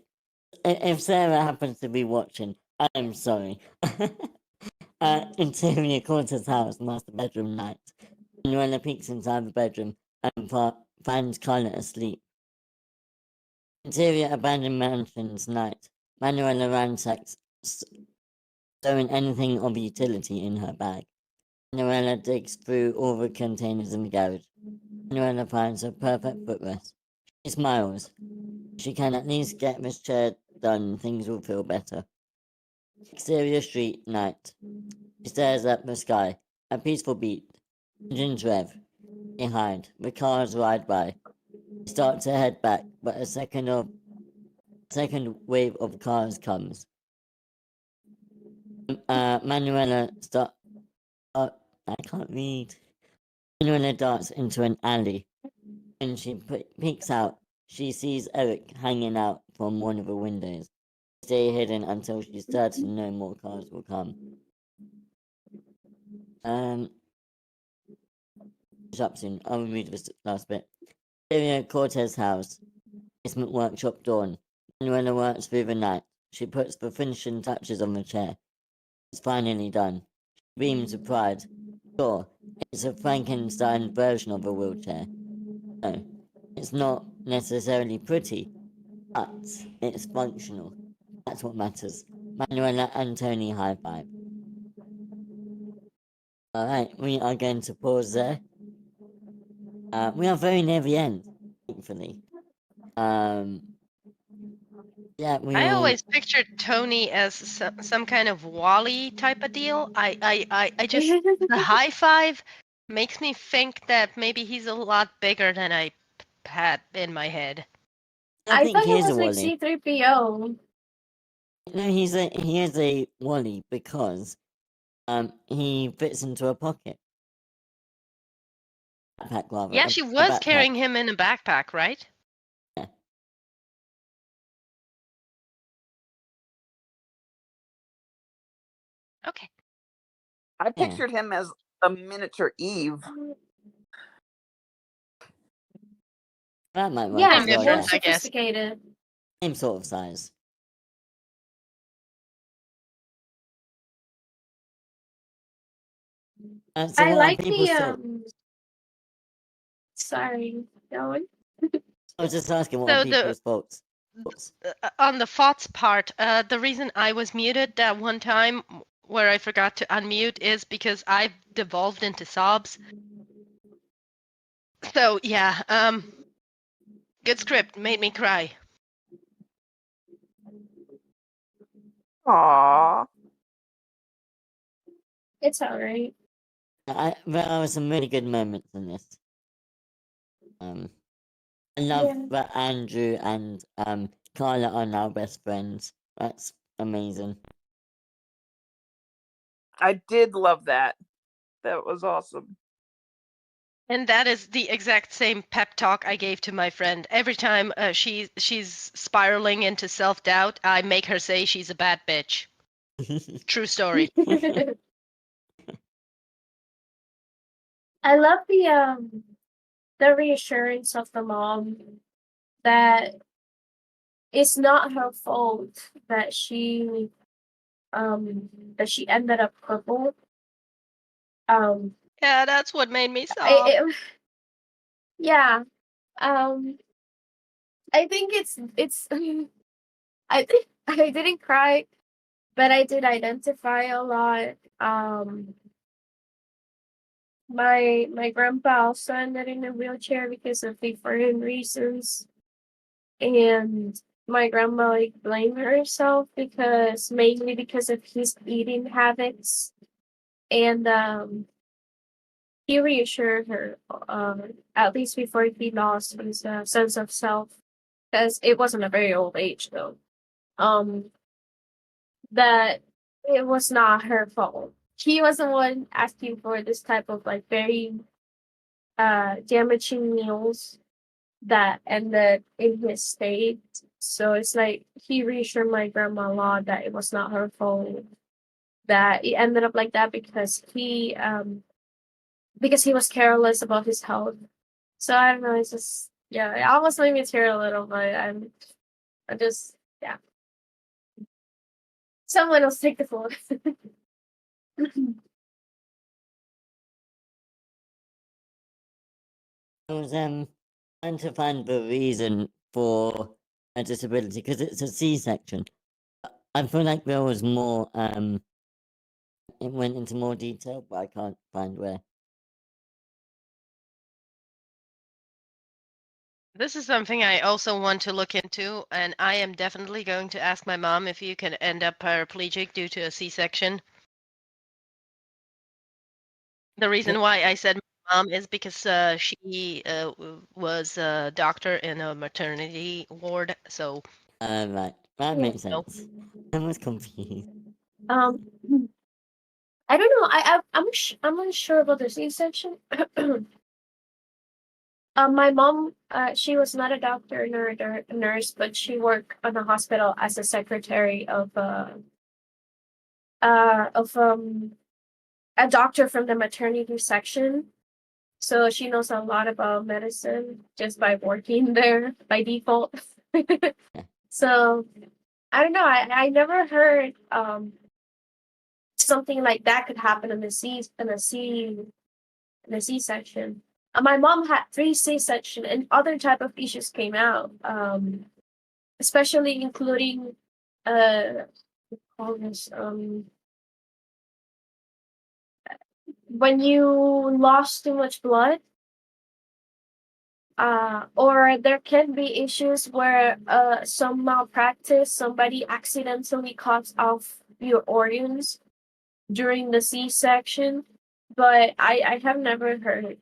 If Sarah happens to be watching, I'm sorry. Interior Cortez house, master bedroom night. Manuela peeks inside the bedroom and finds Carla asleep. Interior abandoned mansions night. Manuela ransacks, stowing anything of utility in her bag. Manuela digs through all the containers in the garage. Manuela finds a perfect footrest. She smiles. She can at least get this chair done, things will feel better. Exterior street night. She stares at the sky. A peaceful beat. Engines rev. Behind. The cars ride by. She starts to head back, but a second wave of cars comes. Manuela I can't read. Manuela darts into an alley. When she peeks out, she sees Eric hanging out from one of the windows. Stay hidden until she's certain no more cars will come. Up soon. I'll read this last bit. Interior Cortez house. Basement workshop dawn. Manuela works through the night. She puts the finishing touches on the chair. It's finally done. She beams with pride. Sure, it's a Frankenstein version of a wheelchair. No, it's not necessarily pretty, but it's functional. That's what matters. Manuela and Tony high five. Alright, we are going to pause there. We are very near the end, thankfully. Yeah, we I all... always pictured Tony as some kind of Wally type of deal. I just the high five makes me think that maybe he's a lot bigger than I had in my head. I I think thought he it is a was like Wally. C3PO. No, he is a Wally because he fits into a pocket. Backpack, rather. Yeah, a she was backpack. carrying him in a backpack, right? Yeah. Okay. I pictured him as a miniature Eve. That might work Yeah, as well, difference, yeah. more I guess. sophisticated. Same sort of size. So I what like are people's the thoughts? Sorry, going. I was just asking, what So are the people's thoughts? on the thoughts part, the reason I was muted that one time where I forgot to unmute is because I've devolved into sobs. So yeah, good script made me cry. Aww. It's alright. There are some really good moments in this. I love Yeah. that Andrew and Carla are now best friends. That's amazing. I did love that. That was awesome. And that is the exact same pep talk I gave to my friend. Every time she's spiraling into self-doubt, I make her say she's a bad bitch. True story. I love the reassurance of the mom that it's not her fault that she ended up crippled. Yeah, that's what made me sob. Yeah. I think it's I think I didn't cry, but I did identify a lot. My grandpa also ended in a wheelchair because of different reasons, and my grandma like blamed herself mainly because of his eating habits, and he reassured her, at least before he lost his sense of self, because it wasn't a very old age though. That it was not her fault. She was the one asking for this type of like very damaging meals that ended in his state. So it's like he reassured my grandma a lot that it was not her fault. That it ended up like that because he was careless about his health. So I don't know, it's just yeah, it almost made me tear a little, but I just yeah. Someone else take the floor. I was trying to find the reason for a disability because it's a C-section. I feel like there was more. It went into more detail, but I can't find where. This is something I also want to look into, and I am definitely going to ask my mom if you can end up paraplegic due to a C-section. The reason why I said my mom is because she was a doctor in a maternity ward, so Right, that makes sense. I was confused. I don't know. I'm unsure about the C-section. My mom, she was not a doctor nor a nurse, but she worked on a hospital as a secretary of a doctor from the maternity section. So she knows a lot about medicine just by working there by default. So I don't know. I never heard something like that could happen in a C-section. My mom had 3 C-section, and other type of issues came out. Especially including all this when you lost too much blood. Or there can be issues where some malpractice, somebody accidentally cuts off your organs during the C-section, but I have never heard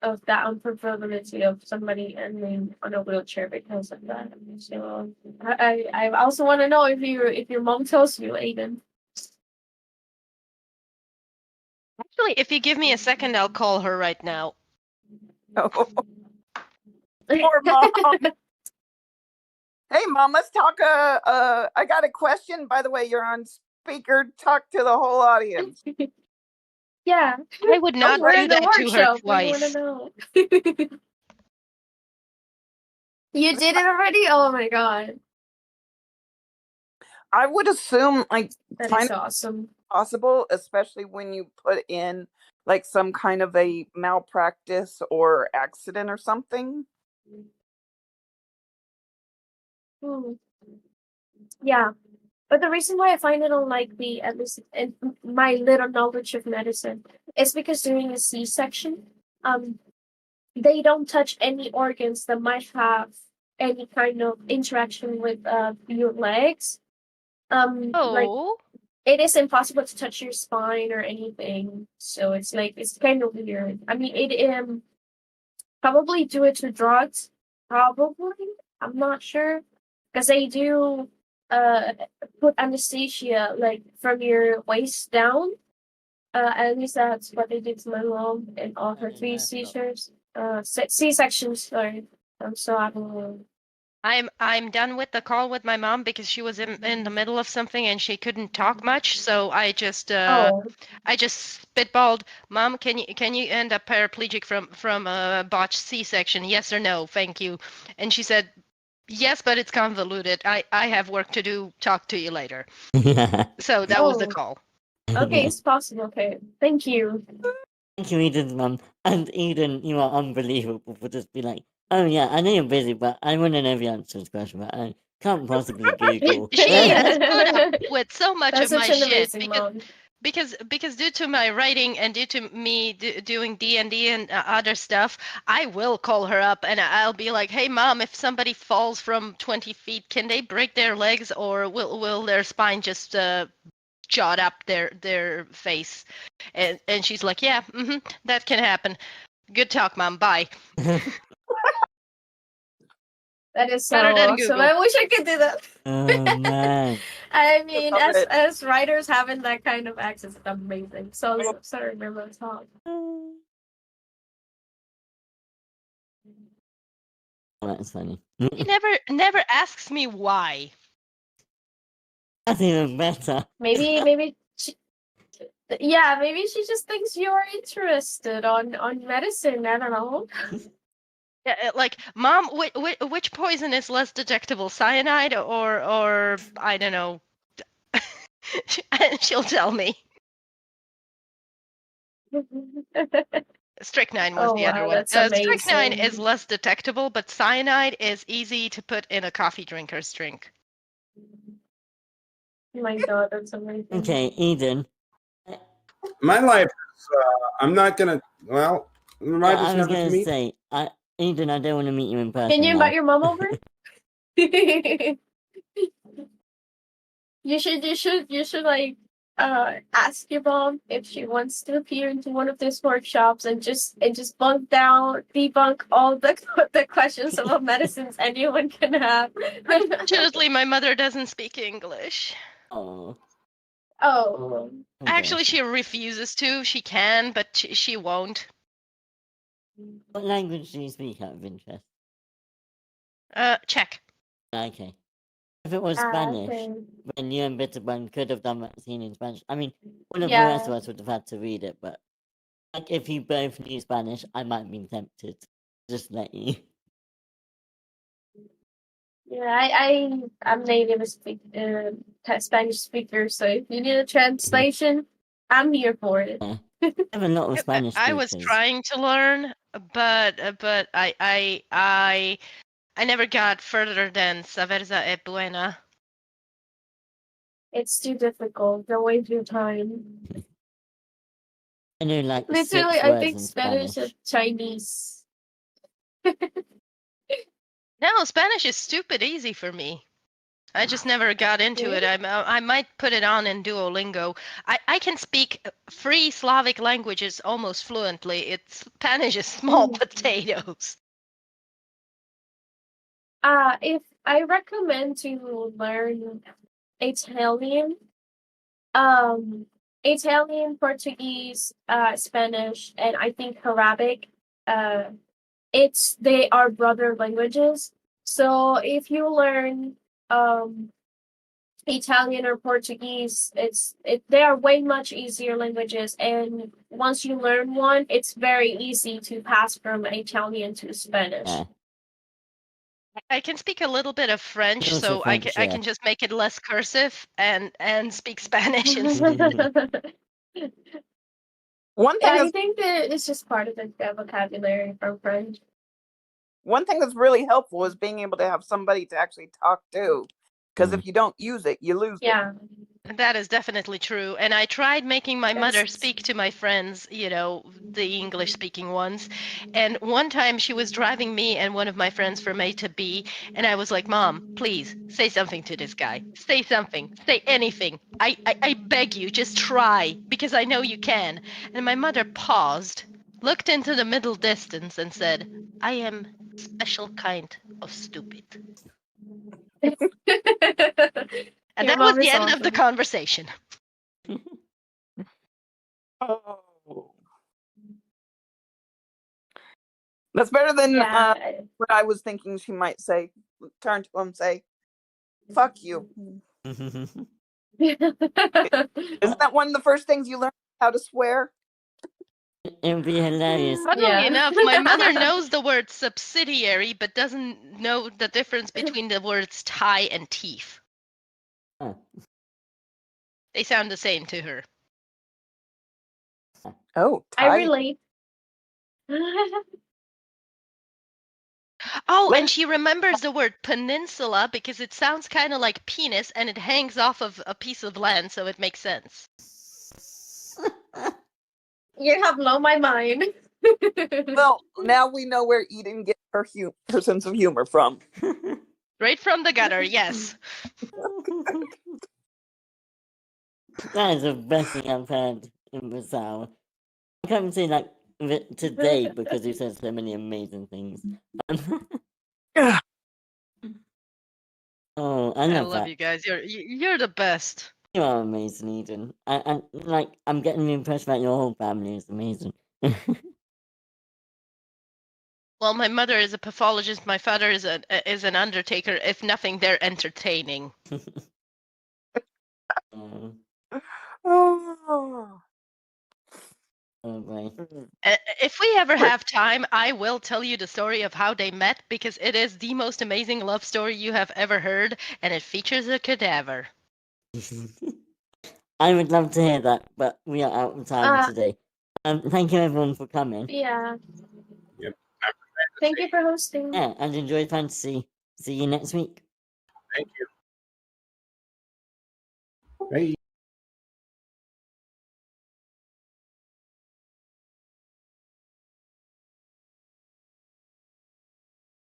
of that unprovability of somebody ending on a wheelchair because of that. So I also want to know if your mom tells you, Aiden. Actually, if you give me a second, I'll call her right now. Oh, poor mom. Hey, Mom, let's talk. I got a question. By the way, you're on speaker. Talk to the whole audience. Yeah, I would not we're do in the that to her workshop. We want to twice. know. You did it already? Oh my god, I would assume like that find is awesome. possible, especially when you put in like some kind of a malpractice or accident or something. Hmm. Yeah, but the reason why I find it unlikely, at least in my little knowledge of medicine, is because during a C-section, they don't touch any organs that might have any kind of interaction with your legs. Like Oh, it is impossible to touch your spine or anything. So it's like it's kind of weird. I mean, it probably due it to drugs. Probably, I'm not sure, because they do uh put anesthesia like from your waist down. At least that's what they did to my mom and all her 3 seizures. C-sections. Sorry, so I don't know. I'm done with the call with my mom because she was in the middle of something and she couldn't talk much. So I just spitballed, Mom, can you end up paraplegic from a botched C-section? Yes or no? Thank you. And she said, yes, but it's convoluted. I have work to do. Talk to you later. So that was the call. Okay, it's possible. Okay, thank you. Thank you, Eden's mum. And Eden, you are unbelievable for just be like, oh yeah, I know you're busy, but I want to know the answer to this question, but I can't possibly Google. She has put up with so much That's of my such an shit amazing mom. because due to my writing and due to me doing D&D and other stuff, I will call her up and I'll be like, hey mom, if somebody falls from 20 feet, can they break their legs or will their spine just jot up their face? And she's like, yeah, that can happen. Good talk, mom. Bye. That is so Better than awesome. Google. I wish I could do that. Oh man. I mean, Love it. as writers having that kind of access is amazing. So sorry, remember the talk. Oh, that's funny. He never asks me why. That's even better. Maybe yeah, maybe she just thinks you're interested on medicine. I don't know. Yeah, like, mom, which poison is less detectable, cyanide or I don't know? And she'll tell me. Strychnine was the other one. That's Strychnine is amazing. less detectable, but cyanide is easy to put in a coffee drinker's drink. My God, that's amazing. Okay, Eden. My life is, I'm not gonna. Well, remind I us was never to gonna meet. say, Eden, I don't want to meet you in person. Can you now. invite your mom over? You should like ask your mom if she wants to appear into one of these workshops and just debunk all the questions about medicines anyone can have. Unfortunately, my mother doesn't speak English. Oh. Oh. Okay. Actually, she refuses to. She can, but she won't. What language do you speak out of interest? Czech. Okay. If it was Spanish, Okay. then you and Bitterburn could have done that scene in Spanish. I mean, one of the Yeah. rest of us would have had to read it, but like if you both knew Spanish, I might be tempted. Just let you. Yeah, I'm native Spanish speaker, so if you need a translation, I'm here for it. I have a lot of Spanish I was speakers. trying to learn, but I never got further than Saverza e buena. It's too difficult. Don't waste your time. I know like Literally, 6 I words think in Spanish Spanish. is Chinese. No, Spanish is stupid easy for me. I just never got into it. I might put it on in Duolingo. I can speak free Slavic languages almost fluently. Spanish is small potatoes. If I recommend to learn Italian, Italian, Portuguese, Spanish, and I think Arabic. They are brother languages. So if you learn Italian or Portuguese, they are way much easier languages, and once you learn one, it's very easy to pass from Italian to Spanish. Yeah. I can speak a little bit of French, Also so French, I yeah. can just make it less cursive and speak Spanish instead. One thing I that's think that it's just part of the vocabulary from French. one thing that's really helpful is being able to have somebody to actually talk to. Because if you don't use it, you lose it. Yeah. That is definitely true. And I tried making my mother That's- speak to my friends, the English speaking ones. And one time she was driving me and one of my friends from A to B. And I was like, Mom, please say something to this guy. Say something. Say anything. I beg you, just try because I know you can. And my mother paused, looked into the middle distance and said, I am special kind of stupid. And Your that was mom the is end of the awesome. conversation. Oh. That's better than Yeah. what I was thinking she might say. Turn to him and say, fuck you. Isn't that one of the first things you learn how to swear? It would be hilarious. Funnily enough, my mother knows the word subsidiary, but doesn't know the difference between the words tie and teeth. Oh. They sound the same to her. Oh, I relate. Oh, and she remembers the word peninsula because it sounds kind of like penis and it hangs off of a piece of land, so it makes sense. You have blown my mind. Well, now we know where Eden gets her sense of humor from. Right from the gutter, yes. That is the best thing I've heard in Brazil. I can't even say like today because you said so many amazing things. Oh, I love that. You guys. You're the best. You are amazing, Eden. And like, I'm getting the impression that your whole family is amazing. Well, my mother is a pathologist. My father is an undertaker. If nothing, they're entertaining. Oh, Oh. oh boy. If we ever have time, I will tell you the story of how they met because it is the most amazing love story you have ever heard, and it features a cadaver. I would love to hear that, but we are out of time today. Thank you everyone for coming. Yeah. Yep. Thank you for hosting. Yeah, and enjoy fantasy. See you next week. Thank you. Bye.